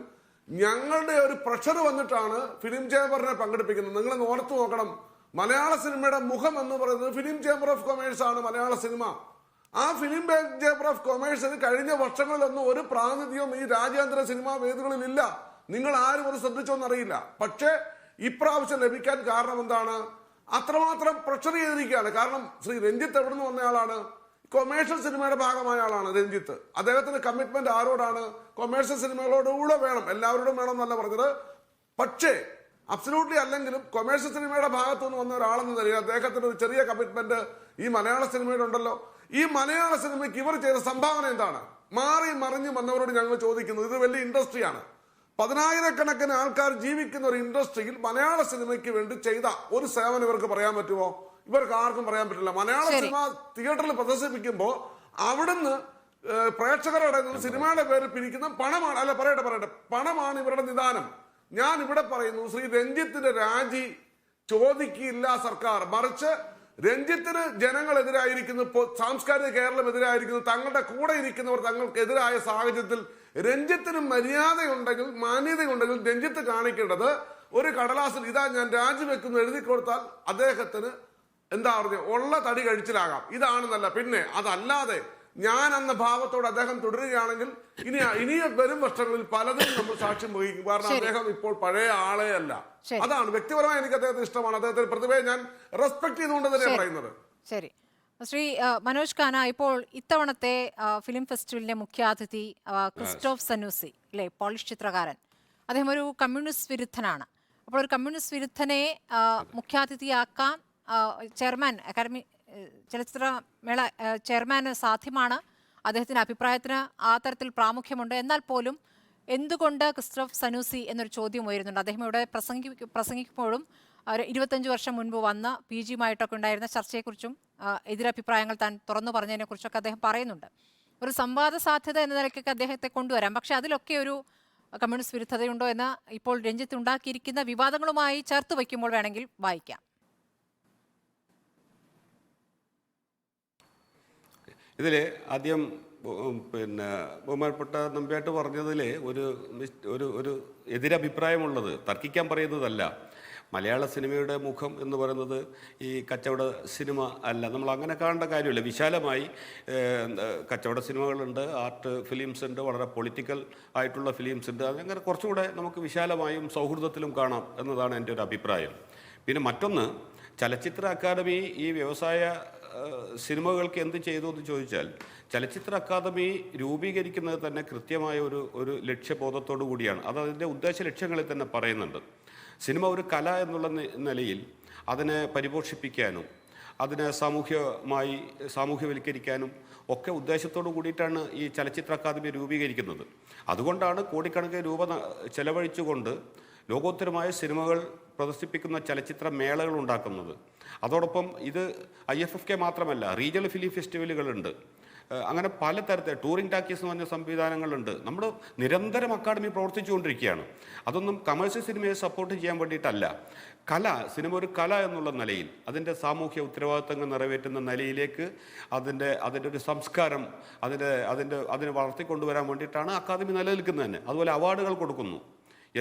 ഞങ്ങളുടെ ഒരു പ്രഷർ വന്നിട്ടാണ് ഫിലിം ചേംബറിനെ പങ്കെടുപ്പിക്കുന്നത്. നിങ്ങൾ ഓർത്തു നോക്കണം, മലയാള സിനിമയുടെ മുഖം എന്ന് പറയുന്നത് ഫിലിം ചേംബർ ഓഫ് കൊമേഴ്സ് ആണ് മലയാള സിനിമ. ആ ഫിലിം ചേംബർ ഓഫ് കൊമേഴ്സിന് കഴിഞ്ഞ വർഷങ്ങളിലൊന്നും ഒരു പ്രാതിനിധ്യവും ഈ രാജ്യാന്തര സിനിമാ വേദികളിൽ ഇല്ല. നിങ്ങൾ ആരും അത് ശ്രദ്ധിച്ചോന്നറിയില്ല. പക്ഷേ ഇപ്രാവശ്യം ലഭിക്കാൻ കാരണം എന്താണ്? അത്രമാത്രം പ്രഷർ ചെയ്തിരിക്കുകയാണ്. കാരണം ശ്രീ രഞ്ജിത്ത് എവിടെ നിന്ന് വന്നയാളാണ്? കൊമേഴ്ഷ്യൽ സിനിമയുടെ ഭാഗമായ ആളാണ് രഞ്ജിത്ത്. അദ്ദേഹത്തിന് കമ്മിറ്റ്മെന്റ് ആരോടാണ്? കൊമേഴ്ഷ്യൽ സിനിമകളോടുകൂടെ വേണം, എല്ലാവരോടും വേണം എന്നല്ല പറഞ്ഞത്. പക്ഷേ അബ്സല്യൂട്ട്ലി അല്ലെങ്കിലും കൊമേഴ്ഷ്യൽ സിനിമയുടെ ഭാഗത്തു നിന്ന് വന്ന ഒരാളെന്ന നിലയിൽ അദ്ദേഹത്തിന് ഒരു ചെറിയ കമ്മിറ്റ്മെന്റ് ഈ മലയാള സിനിമയുടെ ഉണ്ടല്ലോ. ഈ മലയാള സിനിമയ്ക്ക് ഇവർ ചെയ്ത സംഭാവന എന്താണ്? മാറി മറിഞ്ഞു വന്നവരോട് ഞങ്ങൾ ചോദിക്കുന്നു. ഇത് വലിയ ഇൻഡസ്ട്രിയാണ്, 10,000-കണക്കിന് ആൾക്കാർ ജീവിക്കുന്ന ഒരു ഇൻഡസ്ട്രിയിൽ മലയാള സിനിമയ്ക്ക് വേണ്ടി ചെയ്ത ഒരു സേവനം ഇവർക്ക് പറയാൻ പറ്റുമോ? ഇവർക്ക് ആർക്കും പറയാൻ പറ്റില്ല. മലയാള സിനിമ തിയേറ്ററിൽ പ്രദർശിപ്പിക്കുമ്പോൾ അവിടുന്ന് പ്രേക്ഷകരുടെ സിനിമയുടെ പേരിൽ പിരിക്കുന്ന പണമാണ്. അല്ല, പറയട്ടെ, പണമാണ് ഇവരുടെ നിദാനം. ഞാൻ ഇവിടെ പറയുന്നു, ശ്രീ രഞ്ജിത്തിന്റെ രാജി ചോദിക്കില്ല സർക്കാർ. മറിച്ച് രഞ്ജിത്തിന് ജനങ്ങളെതിരായിരിക്കുന്നു, സാംസ്കാരിക കേരളം എതിരായിരിക്കുന്നു, തങ്ങളുടെ കൂടെ ഇരിക്കുന്നവർ തങ്ങൾക്കെതിരായ സാഹചര്യത്തിൽ രഞ്ജിത്തിന് മര്യാദയുണ്ടെങ്കിൽ, മാന്യതയുണ്ടെങ്കിൽ രഞ്ജിത്ത് കാണിക്കേണ്ടത് ഒരു കടലാസിൽ ഇതാ ഞാൻ രാജിവെക്കുന്നു എഴുതി കൊടുത്താൽ അദ്ദേഹത്തിന് എന്താ പറഞ്ഞ ഉള്ള തടി കഴിച്ചിലാകാം. ഇതാണെന്നല്ല. പിന്നെ അതല്ലാതെ ഞാൻ എന്ന ഭാവത്തോടെ അദ്ദേഹം തുടരുകയാണെങ്കിൽ ഇനി വരും വർഷങ്ങളിൽ പലതിനും നമ്മൾ സാക്ഷ്യം വഹിക്കും. കാരണം അദ്ദേഹം ഇപ്പോൾ പഴയ ആളെ അല്ല. അതാണ് വ്യക്തിപരമായി എനിക്ക് അദ്ദേഹത്തിന് ഇഷ്ടമാണ്. അദ്ദേഹത്തിന്റെ പ്രതിഭയെ ഞാൻ റെസ്പെക്ട് ചെയ്തുകൊണ്ട് തന്നെ പറയുന്നത്. ശരി, ശ്രീ മനോജ് ഖാന, ഇപ്പോൾ ഇത്തവണത്തെ ഫിലിം ഫെസ്റ്റിവലിന്റെ മുഖ്യാതിഥി ക്രിസ്റ്റോഫ് സനൂസി അല്ലേ, പോളിഷ് ചിത്രകാരൻ, അദ്ദേഹം ഒരു കമ്മ്യൂണിസ്റ്റ് വിരുദ്ധനാണ്. അപ്പോൾ ഒരു കമ്മ്യൂണിസ്റ്റ് വിരുദ്ധനെ മുഖ്യാതിഥിയാക്കാൻ ചെയർമാൻ, അക്കാദമി ചലച്ചിത്രമേള ചെയർമാന് സാധ്യമാണ്. അദ്ദേഹത്തിന്റെ അഭിപ്രായത്തിന് ആ തരത്തിൽ പ്രാമുഖ്യമുണ്ട്. എന്നാൽ പോലും എന്തുകൊണ്ട് ക്രിസ്റ്റോഫ് സനൂസി എന്നൊരു ചോദ്യം ഉയരുന്നുണ്ട്. അദ്ദേഹം ഇവിടെ പ്രസംഗിക്കുമ്പോഴും 25 വർഷം മുൻപ് വന്ന PG യുമായിട്ടൊക്കെ ഉണ്ടായിരുന്ന ചർച്ചയെക്കുറിച്ചും എതിരഭിപ്രായങ്ങൾ താൻ തുറന്നു പറഞ്ഞതിനെക്കുറിച്ചൊക്കെ അദ്ദേഹം പറയുന്നുണ്ട്. ഒരു സംവാദ സാധ്യത എന്ന നിലയ്ക്കൊക്കെ അദ്ദേഹത്തെ കൊണ്ടുവരാം. പക്ഷെ അതിലൊക്കെ ഒരു കമ്മ്യൂണിസ്റ്റ് വിരുദ്ധതയുണ്ടോ എന്ന് ഇപ്പോൾ രഞ്ജിത്ത് ഉണ്ടാക്കിയിരിക്കുന്ന വിവാദങ്ങളുമായി ചേർത്ത് വയ്ക്കുമ്പോൾ വേണമെങ്കിൽ വായിക്കാം. ഇതിൽ ആദ്യം പിന്നെ ബഹുമാനപ്പെട്ട നമ്പ്യാട്ട് പറഞ്ഞതിൽ ഒരു എതിരഭിപ്രായമുള്ളത് തർക്കിക്കാൻ പറയുന്നതല്ല. മലയാള സിനിമയുടെ മുഖം എന്ന് പറയുന്നത് ഈ കച്ചവട സിനിമ അല്ല. നമ്മൾ അങ്ങനെ കാണേണ്ട കാര്യമില്ല. വിശാലമായി കച്ചവട സിനിമകളുണ്ട്, ആർട്ട് ഫിലിംസ് ഉണ്ട്, വളരെ പൊളിറ്റിക്കൽ ആയിട്ടുള്ള ഫിലിംസ് ഉണ്ട്. അങ്ങനെ കുറച്ചുകൂടെ നമുക്ക് വിശാലമായും സൗഹൃദത്തിലും കാണാം എന്നതാണ് എൻ്റെ ഒരു അഭിപ്രായം. പിന്നെ മറ്റൊന്ന്, ചലച്ചിത്ര അക്കാദമി ഈ വ്യവസായ സിനിമകൾക്ക് എന്ത് ചെയ്തു എന്ന് ചോദിച്ചാൽ, ചലച്ചിത്ര അക്കാദമി രൂപീകരിക്കുന്നത് തന്നെ കൃത്യമായ ഒരു ലക്ഷ്യബോധത്തോടു കൂടിയാണ്. അത് അതിൻ്റെ ഉദ്ദേശ ലക്ഷ്യങ്ങളിൽ തന്നെ പറയുന്നുണ്ട്. സിനിമ ഒരു കല എന്നുള്ള നിലയിൽ അതിനെ പരിപോഷിപ്പിക്കാനും അതിനെ സാമൂഹ്യവൽക്കരിക്കാനും ഒക്കെ ഉദ്ദേശത്തോടു കൂടിയിട്ടാണ് ഈ ചലച്ചിത്ര അക്കാദമി രൂപീകരിക്കുന്നത്. അതുകൊണ്ടാണ് കോടിക്കണക്കിന് രൂപ ചെലവഴിച്ചുകൊണ്ട് ലോകോത്തരമായ സിനിമകൾ പ്രദർശിപ്പിക്കുന്ന ചലച്ചിത്ര മേളകൾ ഉണ്ടാക്കുന്നത്. അതോടൊപ്പം ഇത് IFFK മാത്രമല്ല, റീജിയണൽ ഫിലിം ഫെസ്റ്റിവലുകളുണ്ട്. അങ്ങനെ പലതരത്തിൽ ടൂറിംഗ് ടാക്കീസ് എന്ന് പറഞ്ഞ സംവിധാനങ്ങളുണ്ട്. നമ്മൾ നിരന്തരം അക്കാദമി പ്രവർത്തിച്ചുകൊണ്ടിരിക്കുകയാണ്. അതൊന്നും കമേഴ്ഷ്യൽ സിനിമയെ സപ്പോർട്ട് ചെയ്യാൻ വേണ്ടിയിട്ടല്ല. സിനിമ ഒരു കല എന്നുള്ള നിലയിൽ അതിൻ്റെ സാമൂഹ്യ ഉത്തരവാദിത്തങ്ങൾ നിറവേറ്റുന്ന നിലയിലേക്ക് അതിൻ്റെ ഒരു സംസ്കാരം അതിനെ വളർത്തിക്കൊണ്ടുവരാൻ വേണ്ടിയിട്ടാണ് അക്കാദമി നിലനിൽക്കുന്നത് തന്നെ. അതുപോലെ അവാർഡുകൾ കൊടുക്കുന്നു,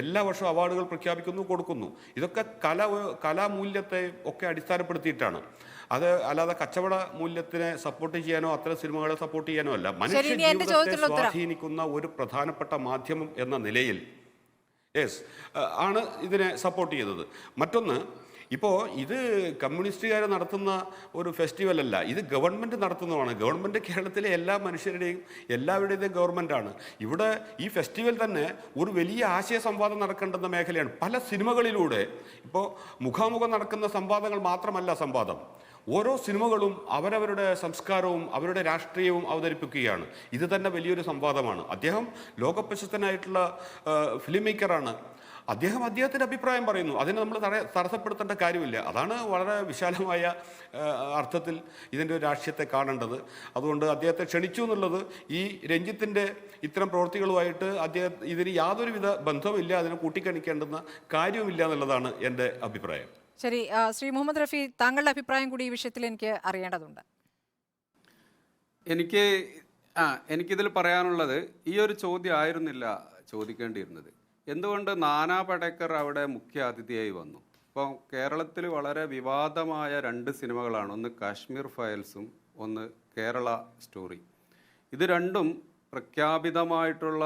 എല്ലാ വർഷവും അവാർഡുകൾ പ്രഖ്യാപിക്കുന്നു, കൊടുക്കുന്നു. ഇതൊക്കെ കലാമൂല്യത്തെ ഒക്കെ അടിസ്ഥാനപ്പെടുത്തിയിട്ടാണ്. അത് അല്ലാതെ കച്ചവട മൂല്യത്തിനെ സപ്പോർട്ട് ചെയ്യാനോ അത്തരം സിനിമകളെ സപ്പോർട്ട് ചെയ്യാനോ അല്ല. മനുഷ്യ ജീവിതത്തെ സ്വാധീനിക്കുന്ന ഒരു പ്രധാനപ്പെട്ട മാധ്യമം എന്ന നിലയിൽ ആണ് ഇതിനെ സപ്പോർട്ട് ചെയ്തത്. മറ്റൊന്ന്, ഇപ്പോൾ ഇത് കമ്മ്യൂണിസ്റ്റുകാർ നടത്തുന്ന ഒരു ഫെസ്റ്റിവൽ അല്ല, ഇത് ഗവൺമെൻറ് നടത്തുന്നതാണ്. ഗവൺമെൻറ് കേരളത്തിലെ എല്ലാ മനുഷ്യരുടെയും എല്ലാവരുടെയും ഗവൺമെൻറ്റാണ്. ഇവിടെ ഈ ഫെസ്റ്റിവൽ തന്നെ ഒരു വലിയ ആശയ സംവാദം നടക്കേണ്ടുന്ന മേഖലയാണ്. പല സിനിമകളിലൂടെ ഇപ്പോൾ മുഖാമുഖം നടക്കുന്ന സംവാദങ്ങൾ മാത്രമല്ല സംവാദം. ഓരോ സിനിമകളും അവരവരുടെ സംസ്കാരവും അവരുടെ രാഷ്ട്രീയവും അവതരിപ്പിക്കുകയാണ്. ഇത് തന്നെ വലിയൊരു സംവാദമാണ്. അദ്ദേഹം ലോകപ്രശസ്തനായിട്ടുള്ള ഫിലിം മേക്കറാണ്. അദ്ദേഹത്തിൻ്റെ അഭിപ്രായം പറയുന്നു. അതിനെ നമ്മൾ തടസ്സപ്പെടുത്തേണ്ട കാര്യമില്ല. അതാണ് വളരെ വിശാലമായ അർത്ഥത്തിൽ ഇതിൻ്റെ ഒരു രാഷ്ട്രീയത്തെ കാണേണ്ടത്. അതുകൊണ്ട് അദ്ദേഹത്തെ ക്ഷണിച്ചു എന്നുള്ളത് ഈ രഞ്ജിത്തിൻ്റെ ഇത്തരം പ്രവൃത്തികളുമായിട്ട് ഇതിന് യാതൊരുവിധ ബന്ധവുമില്ല, അതിനെ കൂട്ടിക്കണിക്കേണ്ടുന്ന കാര്യവുമില്ല എന്നുള്ളതാണ് എൻ്റെ അഭിപ്രായം. ശരി, ശ്രീ മുഹമ്മദ് റഫി, താങ്കളുടെ അഭിപ്രായം കൂടി ഈ വിഷയത്തിൽ എനിക്ക് അറിയേണ്ടതുണ്ട്. എനിക്ക് എനിക്കിതിൽ പറയാനുള്ളത് ഈ ഒരു ചോദ്യം ആയിരുന്നില്ല ചോദിക്കേണ്ടിയിരുന്നത്. എന്തുകൊണ്ട് നാനാ പടേക്കർ അവിടെ മുഖ്യ അതിഥിയായി വന്നു? ഇപ്പോൾ കേരളത്തിൽ വളരെ വിവാദമായ 2 സിനിമകളാണ്. ഒന്ന് കാശ്മീർ ഫയൽസും ഒന്ന് കേരള സ്റ്റോറി. ഇത് രണ്ടും പ്രഖ്യാപിതമായിട്ടുള്ള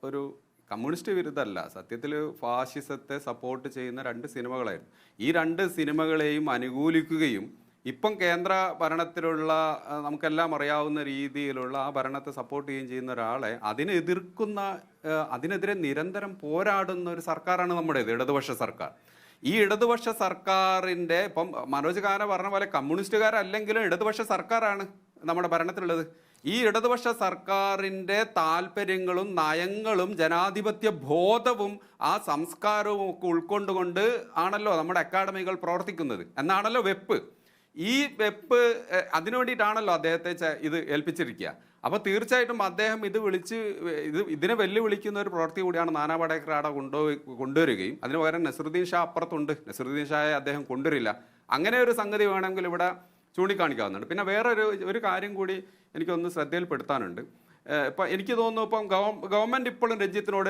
ഒരു കമ്മ്യൂണിസ്റ്റ് വിരുദ്ധമല്ല, സത്യത്തിൽ ഫാഷിസത്തെ സപ്പോർട്ട് ചെയ്യുന്ന 2 സിനിമകളായിരുന്നു. ഈ 2 സിനിമകളെയും അനുകൂലിക്കുകയും ഇപ്പം കേന്ദ്ര ഭരണത്തിലുള്ള നമുക്കെല്ലാം അറിയാവുന്ന രീതിയിലുള്ള ആ ഭരണത്തെ സപ്പോർട്ട് ചെയ്യുന്ന ഒരാളെ അതിനെതിരെ നിരന്തരം പോരാടുന്ന ഒരു സർക്കാരാണ് നമ്മുടേത്, ഇടതുപക്ഷ സർക്കാർ. ഈ ഇടതുപക്ഷ സർക്കാരിൻ്റെ ഇപ്പം മനോജ് ഖാന പറഞ്ഞ പോലെ കമ്മ്യൂണിസ്റ്റുകാരല്ലെങ്കിലും ഇടതുപക്ഷ സർക്കാരാണ് നമ്മുടെ ഭരണത്തിലുള്ളത്. ഈ ഇടതുപക്ഷ സർക്കാരിൻ്റെ താല്പര്യങ്ങളും നയങ്ങളും ജനാധിപത്യ ബോധവും ആ സംസ്കാരവും ഒക്കെ ഉൾക്കൊണ്ടുകൊണ്ട് ആണല്ലോ നമ്മുടെ അക്കാഡമികൾ പ്രവർത്തിക്കുന്നത് എന്നാണല്ലോ വെപ്പ്. ഈ വെപ്പ് അതിനു വേണ്ടിയിട്ടാണല്ലോ അദ്ദേഹത്തെ ഇത് ഏൽപ്പിച്ചിരിക്കുക. അപ്പോൾ തീർച്ചയായിട്ടും അദ്ദേഹം ഇതിനെ വെല്ലുവിളിക്കുന്ന ഒരു പ്രവൃത്തി കൂടിയാണ് നാനാ പടേക്കർ അവിടെ കൊണ്ടുവരികയും അതിന് പകരം നസറുദ്ദീൻ ഷാ അപ്പുറത്തുണ്ട്. നസറുദ്ദീൻ ഷായെ അദ്ദേഹം കൊണ്ടുവരില്ല. അങ്ങനെ ഒരു സംഗതി വേണമെങ്കിൽ ഇവിടെ ചൂണ്ടിക്കാണിക്കാവുന്നുണ്ട്. പിന്നെ ഒരു കാര്യം കൂടി എനിക്കൊന്ന് ശ്രദ്ധയിൽപ്പെടുത്താനുണ്ട്. ഇപ്പം എനിക്ക് തോന്നുന്നു ഇപ്പം ഗവൺമെൻറ് ഇപ്പോഴും രഞ്ജിത്തിനോട്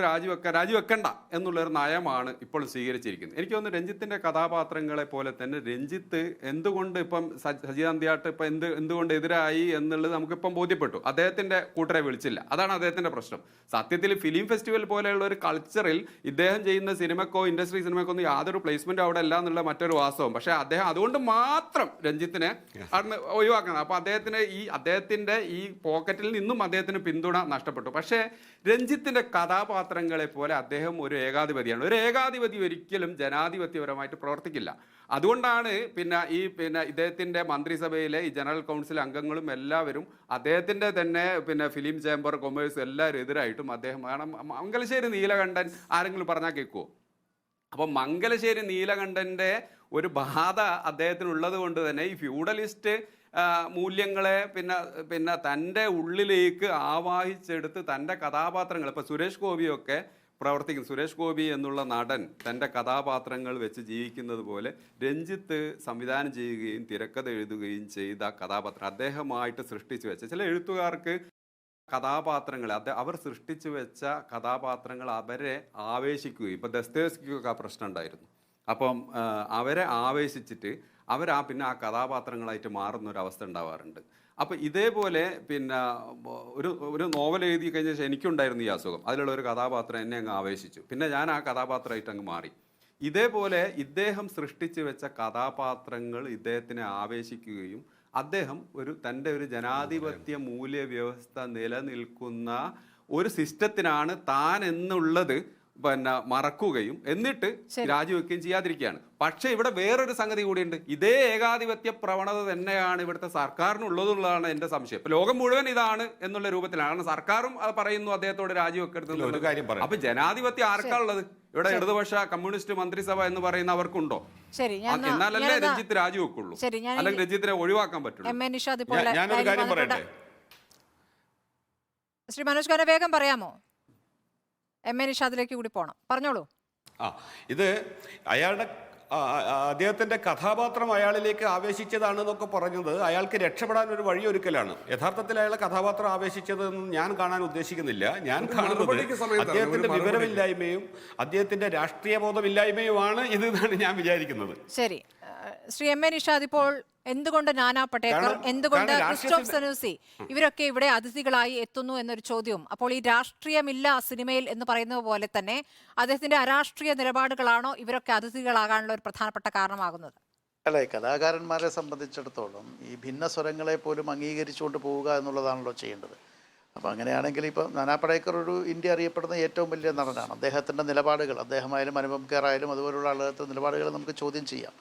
രാജിവെക്കണ്ട എന്നുള്ളൊരു നയമാണ് ഇപ്പോൾ സ്വീകരിച്ചിരിക്കുന്നത്. എനിക്ക് തോന്നുന്നു രഞ്ജിത്തിൻ്റെ കഥാപാത്രങ്ങളെ പോലെ തന്നെ രഞ്ജിത്ത് എന്തുകൊണ്ട് ഇപ്പം സജിതാന്തിയാട്ട് ഇപ്പം എന്തുകൊണ്ട് എതിരായി എന്നുള്ളത് നമുക്കിപ്പം ബോധ്യപ്പെട്ടു. അദ്ദേഹത്തിൻ്റെ കൂട്ടരെ വിളിച്ചില്ല, അതാണ് അദ്ദേഹത്തിൻ്റെ പ്രശ്നം. സത്യത്തിൽ ഫിലിം ഫെസ്റ്റിവൽ പോലെയുള്ള ഒരു കൾച്ചറിൽ ഇദ്ദേഹം ചെയ്യുന്ന സിനിമക്കോ ഇൻഡസ്ട്രി സിനിമക്കോ ഒന്നും യാതൊരു പ്ലേസ്മെൻറ്റും അവിടെ അല്ല എന്നുള്ള മറ്റൊരു വാസ്തവം. പക്ഷേ അദ്ദേഹം അതുകൊണ്ട് മാത്രം രഞ്ജിത്തിനെ അവിടുന്ന് ഒഴിവാക്കണം. അപ്പോൾ അദ്ദേഹത്തിൻ്റെ ഈ പോക്കറ്റിൽ നിന്നും അദ്ദേഹത്തിന് പിന്തുണ നഷ്ടപ്പെട്ടു. പക്ഷേ രഞ്ജിത്തിൻ്റെ കഥാപാത്രങ്ങളെ പോലെ അദ്ദേഹം ഒരു ഏകാധിപതിയാണ്. ഒരു ഏകാധിപതി ഒരിക്കലും ജനാധിപത്യപരമായിട്ട് പ്രവർത്തിക്കില്ല. അതുകൊണ്ടാണ് പിന്നെ ഇദ്ദേഹത്തിൻ്റെ മന്ത്രിസഭയിലെ ഈ ജനറൽ കൗൺസിൽ അംഗങ്ങളും എല്ലാവരും അദ്ദേഹത്തിൻ്റെ തന്നെ ഫിലിം ചേംബർ കൊമേഴ്സ് എല്ലാവരും എതിരായിട്ടും അദ്ദേഹം മംഗലശ്ശേരി നീലകണ്ഠൻ ആരെങ്കിലും പറഞ്ഞാൽ കേൾക്കുമോ? അപ്പം മംഗലശ്ശേരി നീലകണ്ഠൻ്റെ ഒരു ബാധ അദ്ദേഹത്തിനുള്ളത് കൊണ്ട് തന്നെ ഈ ഫ്യൂഡലിസ്റ്റ് മൂല്യങ്ങളെ തൻ്റെ ഉള്ളിലേക്ക് ആവാഹിച്ചെടുത്ത് തൻ്റെ കഥാപാത്രങ്ങൾ ഇപ്പോൾ സുരേഷ് ഗോപിയൊക്കെ പ്രവർത്തിക്കുന്നു. സുരേഷ് ഗോപി എന്നുള്ള നടൻ തൻ്റെ കഥാപാത്രങ്ങൾ വെച്ച് ജീവിക്കുന്നത് പോലെ രഞ്ജിത്ത് സംവിധാനം ചെയ്യുകയും തിരക്കഥ എഴുതുകയും ചെയ്ത കഥാപാത്രം അദ്ദേഹമായിട്ട് സൃഷ്ടിച്ചു വെച്ച ചില എഴുത്തുകാർക്ക് കഥാപാത്രങ്ങൾ അവർ സൃഷ്ടിച്ചു വെച്ച കഥാപാത്രങ്ങൾ അവരെ ആവേശിക്കുകയും ഇപ്പം ദസ്തേവ്സ്കിക്കൊക്കെ ആ പ്രശ്നം ഉണ്ടായിരുന്നു. അപ്പം അവരെ ആവേശിച്ചിട്ട് പിന്നെ ആ കഥാപാത്രങ്ങളായിട്ട് മാറുന്ന ഒരു അവസ്ഥ ഉണ്ടാവാറുണ്ട്. അപ്പോൾ ഇതേപോലെ ഒരു നോവൽ എഴുതി കഴിഞ്ഞ ശേഷം എനിക്കുണ്ടായിരുന്നു ഈ അസുഖം. അതിലുള്ള ഒരു കഥാപാത്രം എന്നെ അങ്ങ് ആവേശിച്ചു, പിന്നെ ഞാൻ ആ കഥാപാത്രമായിട്ട് അങ്ങ് മാറി. ഇതേപോലെ ഇദ്ദേഹം സൃഷ്ടിച്ചു വെച്ച കഥാപാത്രങ്ങൾ ഇദ്ദേഹത്തിനെ ആവേശിക്കുകയും അദ്ദേഹം തൻ്റെ ഒരു ജനാധിപത്യ മൂല്യവ്യവസ്ഥ നിലനിൽക്കുന്ന ഒരു സിസ്റ്റത്തിനാണ് താൻ എന്നുള്ളത് മറക്കുകയും എന്നിട്ട് രാജിവെക്കുകയും ചെയ്യാതിരിക്കുകയാണ്. പക്ഷേ ഇവിടെ വേറൊരു സംഗതി കൂടിയുണ്ട്. ഇതേ ഏകാധിപത്യ പ്രവണത തന്നെയാണ് ഇവിടുത്തെ സർക്കാരിനുള്ളതെന്നുള്ളതാണ് എൻ്റെ സംശയം. ഇപ്പൊ ലോകം മുഴുവൻ ഇതാണ് എന്നുള്ള രൂപത്തിലാണ്. സർക്കാരും അത് പറയുന്നു അദ്ദേഹത്തോട് രാജിവെക്കരുത്. അപ്പൊ ജനാധിപത്യം ആർക്കാണുള്ളത്? ഇവിടെ ഇടതുപക്ഷ കമ്മ്യൂണിസ്റ്റ് മന്ത്രിസഭ എന്ന് പറയുന്ന അവർക്കുണ്ടോ? എന്നാലല്ലേ രഞ്ജിത്ത് രാജിവെക്കുള്ളൂ, അല്ലെങ്കിൽ രഞ്ജിത്തിനെ ഒഴിവാക്കാൻ പറ്റുള്ളൂ. ഞാനൊരു കാര്യം പറയട്ടെ. ശ്രീ മനോജ് ഖാന വേഗം പറയാമോ? എം എ നിഷാദിലേക്ക് കൂടി പോകണം, പറഞ്ഞോളൂ. ഇത് അദ്ദേഹത്തിന്റെ കഥാപാത്രം അയാളിലേക്ക് ആവേശിച്ചതാണെന്നൊക്കെ പറഞ്ഞത് അയാൾക്ക് രക്ഷപ്പെടാൻ ഒരു വഴിയൊരുക്കലാണ്. യഥാർത്ഥത്തിൽ അയാളെ കഥാപാത്രം ആവേശിച്ചതെന്ന് ഞാൻ കാണാൻ ഉദ്ദേശിക്കുന്നില്ല. ഞാൻ കാണുന്നത് അദ്ദേഹത്തിന്റെ വിവരമില്ലായ്മയും അദ്ദേഹത്തിന്റെ രാഷ്ട്രീയ ബോധമില്ലായ്മയുമാണ് ഇതെന്നാണ് ഞാൻ വിചാരിക്കുന്നത്. ശരി, ശ്രീ എം എ നിഷാദ്, ഇപ്പോൾ എന്തുകൊണ്ട് നാനാ പടേക്കർ, എന്തുകൊണ്ട് ക്രിസ്റ്റോഫ് സനൂസി ഇവരൊക്കെ ഇവിടെ അതിഥികളായി എത്തുന്നു എന്നൊരു ചോദ്യവും. അപ്പോൾ ഈ രാഷ്ട്രീയമില്ല സിനിമയിൽ എന്ന് പറയുന്നത് പോലെ തന്നെ അദ്ദേഹത്തിന്റെ അരാഷ്ട്രീയ നിലപാടുകളാണോ ഇവരൊക്കെ അതിഥികളാകാനുള്ള ഒരു പ്രധാനപ്പെട്ട കാരണമാകുന്നത്? അല്ല, കലാകാരന്മാരെ സംബന്ധിച്ചിടത്തോളം ഈ ഭിന്ന സ്വരങ്ങളെ പോലും അംഗീകരിച്ചുകൊണ്ട് പോവുക എന്നുള്ളതാണല്ലോ ചെയ്യേണ്ടത്. അപ്പോൾ അങ്ങനെയാണെങ്കിൽ ഇപ്പോൾ നാനാ പടേക്കർ ഒരു ഇന്ത്യ അറിയപ്പെടുന്ന ഏറ്റവും വലിയ നടനാണ്. അദ്ദേഹത്തിൻ്റെ നിലപാടുകൾ, അദ്ദേഹമായാലും അനുപം ഖേർ ആയാലും അതുപോലുള്ള ആളുകളുടെ നിലപാടുകൾ നമുക്ക് ചോദ്യം ചെയ്യാം.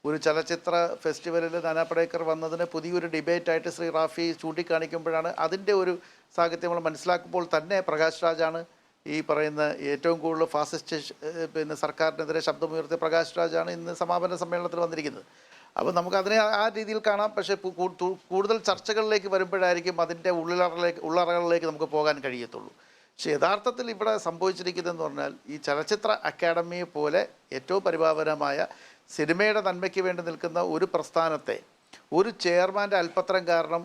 ഒരു ചലച്ചിത്ര ഫെസ്റ്റിവലിൽ നാനാ പടേക്കർ വന്നതിന് പുതിയൊരു ഡിബേറ്റായിട്ട് ശ്രീ റാഫി ചൂണ്ടിക്കാണിക്കുമ്പോഴാണ് അതിൻ്റെ ഒരു സാഹിത്യം നമ്മൾ മനസ്സിലാക്കുമ്പോൾ തന്നെ പ്രകാശ് രാജാണ് ഈ പറയുന്ന ഏറ്റവും കൂടുതൽ ഫാസിസ്റ്റ് സർക്കാരിനെതിരെ ശബ്ദമുയർത്തിയ പ്രകാശ് രാജാണ് ഇന്ന് സമാപന സമ്മേളനത്തിൽ വന്നിരിക്കുന്നത്. അപ്പോൾ നമുക്കതിനെ ആ രീതിയിൽ കാണാം. പക്ഷേ കൂടുതൽ ചർച്ചകളിലേക്ക് വരുമ്പോഴായിരിക്കും അതിൻ്റെ ഉള്ളറകളിലേക്ക് നമുക്ക് പോകാൻ കഴിയത്തുള്ളൂ. പക്ഷേ യഥാർത്ഥത്തിൽ ഇവിടെ സംഭവിച്ചിരിക്കുന്നതെന്ന് പറഞ്ഞാൽ ഈ ചലച്ചിത്ര അക്കാദമിയെ പോലെ ഏറ്റവും പരിപാവനമായ സിനിമയുടെ നന്മയ്ക്ക് വേണ്ടി നിൽക്കുന്ന ഒരു പ്രസ്ഥാനത്തെ ഒരു ചെയർമാൻ്റെ അല്പത്തരം കാരണം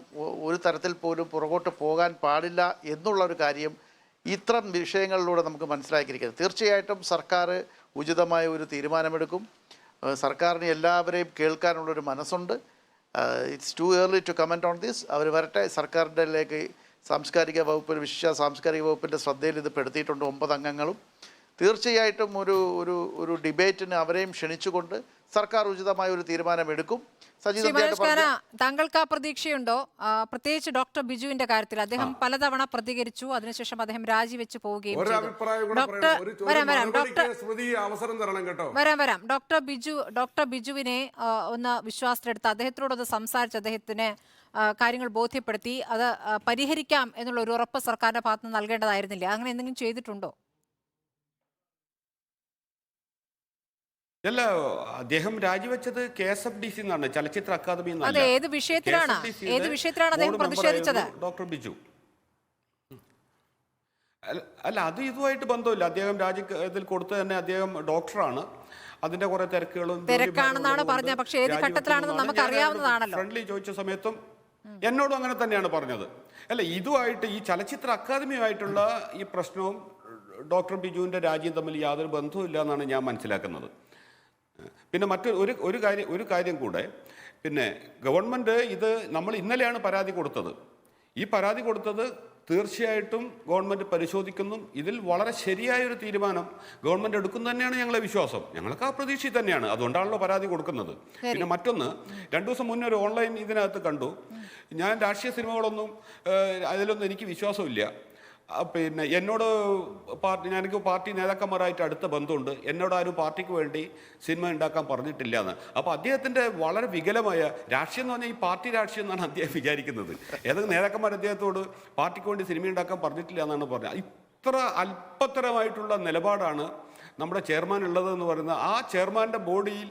ഒരു തരത്തിൽ പോലും പുറകോട്ട് പോകാൻ പാടില്ല എന്നുള്ളൊരു കാര്യം ഇത്തരം വിഷയങ്ങളിലൂടെ നമുക്ക് മനസ്സിലാക്കിയിരിക്കുന്നത്. തീർച്ചയായിട്ടും സർക്കാർ ഉചിതമായ ഒരു തീരുമാനമെടുക്കും. സർക്കാരിന് എല്ലാവരെയും കേൾക്കാനുള്ളൊരു മനസ്സുണ്ട്. It's too early to comment on this. അവർ വരട്ടെ. സർക്കാരിൻ്റെലേക്ക് സാംസ്കാരിക വകുപ്പിൽ സാംസ്കാരിക വകുപ്പിൻ്റെ ശ്രദ്ധയിൽ ഇത് പെടുത്തിയിട്ടുണ്ട് 9 അംഗങ്ങളും. തീർച്ചയായിട്ടും ഒരു ഡിബേറ്റിന് അവരെയും ക്ഷണിച്ചുകൊണ്ട് സർക്കാർ ഉചിതമായ ഒരു തീരുമാനമെടുക്കും. താങ്കൾക്ക് ആ പ്രതീക്ഷയുണ്ടോ? പ്രത്യേകിച്ച് ഡോക്ടർ ബിജുവിന്റെ കാര്യത്തിൽ അദ്ദേഹം പലതവണ പ്രതികരിച്ചു, അതിനുശേഷം അദ്ദേഹം രാജിവെച്ച് പോവുകയും ഡോക്ടർ ബിജുവിനെ ഒന്ന് വിശ്വാസത്തിലെടുത്ത് അദ്ദേഹത്തോടൊന്ന് സംസാരിച്ച് അദ്ദേഹത്തിന് കാര്യങ്ങൾ ബോധ്യപ്പെടുത്തി അത് പരിഹരിക്കാം എന്നുള്ള ഒരു ഉറപ്പ് സർക്കാരിന്റെ ഭാഗത്ത് നിന്ന് നൽകേണ്ടതായിരുന്നില്ല. അങ്ങനെ എന്തെങ്കിലും ചെയ്തിട്ടുണ്ടോ? അല്ല, അദ്ദേഹം രാജിവെച്ചത് KSFDC എന്നാണ്, ചലച്ചിത്ര അക്കാദമി. ഏത് വിഷയത്തിലാണ് അദ്ദേഹം പ്രതിഷേധിച്ചത്? ഡോക്ടർ ബിജു അല്ല, അത് ഇതുമായിട്ട് ബന്ധമില്ല. അദ്ദേഹം ഇതിൽ കൊടുത്ത് തന്നെ അദ്ദേഹം ഡോക്ടറാണ്. അതിന്റെ കുറെ തിരക്കാണെന്നാണ് പറഞ്ഞത്. പക്ഷേ ഏത് ഘട്ടത്തിലാണെന്ന് നമുക്ക് അറിയാവുന്നതാണല്ലോ. ഫ്രണ്ട്ലി ചോദിച്ച സമയത്തും എന്നോടും അങ്ങനെ തന്നെയാണ് പറഞ്ഞത്. അല്ല, ഇതുമായിട്ട് ഈ ചലച്ചിത്ര അക്കാദമിയുമായിട്ടുള്ള ഈ പ്രശ്നവും ഡോക്ടർ ബിജുവിന്റെ രാജിയും തമ്മിൽ യാതൊരു ബന്ധവും ഇല്ല എന്നാണ് ഞാൻ മനസ്സിലാക്കുന്നത്. പിന്നെ ഒരു കാര്യം കൂടെ, പിന്നെ ഗവൺമെൻറ് ഇത് നമ്മൾ ഇന്നലെയാണ് പരാതി കൊടുത്തത്. ഈ പരാതി കൊടുത്തത് തീർച്ചയായിട്ടും ഗവൺമെൻറ് പരിശോധിക്കുന്നു. ഇതിൽ വളരെ ശരിയായൊരു തീരുമാനം ഗവൺമെൻറ് എടുക്കും തന്നെയാണ് ഞങ്ങളെ വിശ്വാസം. ഞങ്ങൾക്ക് ആ പ്രതീക്ഷയിൽ തന്നെയാണ്, അതുകൊണ്ടാണല്ലോ പരാതി കൊടുക്കുന്നത്. പിന്നെ മറ്റൊന്ന്, 2 ദിവസം മുന്നേ ഒരു ഓൺലൈൻ ഇതിനകത്ത് കണ്ടു. ഞാൻ രാഷ്ട്രീയ സിനിമകളൊന്നും അതിലൊന്നും എനിക്ക് വിശ്വാസമില്ല. പിന്നെ എന്നോട് എനിക്ക് പാർട്ടി നേതാക്കന്മാരായിട്ട് അടുത്ത ബന്ധമുണ്ട്. എന്നോട് ആരും പാർട്ടിക്ക് വേണ്ടി സിനിമ ഉണ്ടാക്കാൻ പറഞ്ഞിട്ടില്ല എന്ന്. അപ്പോൾ അദ്ദേഹത്തിൻ്റെ വളരെ വികലമായ രാഷ്ട്രീയം എന്ന് പറഞ്ഞാൽ ഈ പാർട്ടി രാഷ്ട്രീയം എന്നാണ് അദ്ദേഹം വിചാരിക്കുന്നത്. ഏതെങ്കിലും നേതാക്കന്മാർ അദ്ദേഹത്തോട് പാർട്ടിക്ക് വേണ്ടി സിനിമ ഉണ്ടാക്കാൻ പറഞ്ഞിട്ടില്ല എന്നാണ് പറഞ്ഞത്. ഇത്ര അല്പത്തരമായിട്ടുള്ള നിലപാടാണ് നമ്മുടെ ചെയർമാൻ ഉള്ളതെന്ന് പറയുന്നത്. ആ ചെയർമാൻ്റെ ബോഡിയിൽ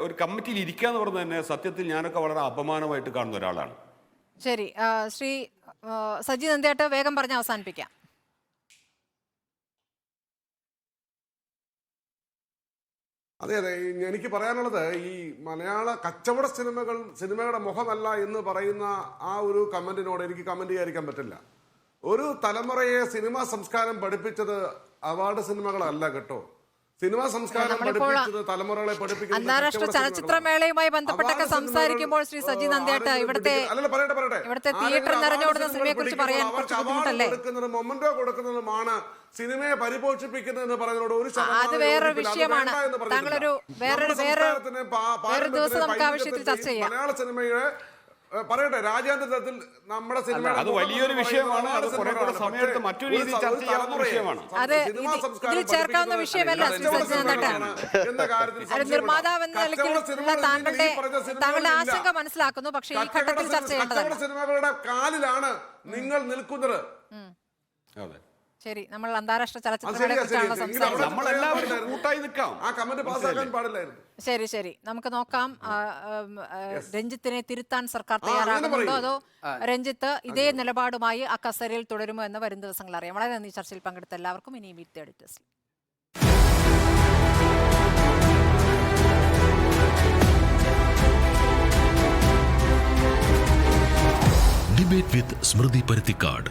ഒരു കമ്മിറ്റിയിൽ ഇരിക്കുക എന്ന് പറയുന്നത് തന്നെ സത്യത്തിൽ ഞാനൊക്കെ വളരെ അപമാനമായിട്ട് കാണുന്ന ഒരാളാണ്. ശരി, ശ്രീ സജി നന്ദിയാട്ട് വേഗം പറഞ്ഞ് അവസാനിപ്പിക്കാം. അതെ, എനിക്ക് പറയാനുള്ളത്, ഈ മലയാള കച്ചവട സിനിമയുടെ മുഖമല്ല എന്ന് പറയുന്ന ആ ഒരു കമന്റിനോട് എനിക്ക് കമന്റ് ചെയ്യാതിരിക്കാൻ പറ്റില്ല. ഒരു തലമുറയെ സിനിമാ സംസ്കാരം പഠിപ്പിച്ചത് അവാർഡ് സിനിമകളല്ല കേട്ടോ. സിനിമാ സംസ്കാരം പഠിപ്പിച്ചത്, തലമുറകളെ പഠിപ്പിക്കുന്നത് അന്താരാഷ്ട്ര ചലച്ചിത്രമേളയുമായി ബന്ധപ്പെട്ടൊക്കെ സംസാരിക്കുമ്പോൾ ശ്രീ സജി നന്ദിയാട്ട് ഇവിടുത്തെ തിയേറ്റർ നിറഞ്ഞോടുന്ന സിനിമയെ കുറിച്ച് പറയാൻ മൊമെന്റോ കൊടുക്കുന്നതുമാണ് സിനിമയെ പരിപോഷിപ്പിക്കുന്നതെന്ന് പറയുന്നതോട് ഒരു അത് വേറൊരു വിഷയമാണ്. താങ്കളൊരു വേറൊരു ദിവസം നമുക്ക് ആ വിഷയത്തിൽ ചർച്ച ചെയ്യാം. മലയാള സിനിമയെ പറയട്ടെ, രാജ്യാന്തര തലത്തിൽ നമ്മുടെ സിനിമ അത് വലിയൊരു വിഷയമാണ്. അത് കുറെ കൂടെ സമയത്ത് മറ്റൊരു രീതിയിൽ ചർച്ച ചെയ്യാവുന്ന വിഷയമാണ്. അത് ഇതിൽ ചേർക്കാവുന്ന വിഷയമല്ല ശ്രീ സജി നന്ദിയാട്ട്. നിർമ്മാതാവ് എന്ന നിലയ്ക്കുള്ള താങ്കളുടെ ആശങ്ക മനസ്സിലാക്കുന്നു. പക്ഷേ ഈ ഘട്ടത്തിൽ ചർച്ച ചെയ്യേണ്ടതാണ്. സിനിമകളുടെ കാലിലാണ് നിങ്ങൾ നിൽക്കുന്നത്. ശരി, നമ്മൾ അന്താരാഷ്ട്ര ചലച്ചിത്രങ്ങളെ കുറിച്ചാണ് സംസാരിച്ചത്. ശരി ശരി, നമുക്ക് നോക്കാം രഞ്ജിത്തിനെ തിരുത്താൻ സർക്കാർ തയ്യാറാകുന്നുണ്ടോ അതോ രഞ്ജിത്ത് ഇതേ നിലപാടുമായി ആ കസേരയിൽ തുടരുമോ എന്ന് വരും ദിവസങ്ങൾ അറിയാം. വളരെ നന്ദി ചർച്ചയിൽ പങ്കെടുത്ത എല്ലാവർക്കും. ഇനി meet the editors. Debate with Smruthy Paruthikad.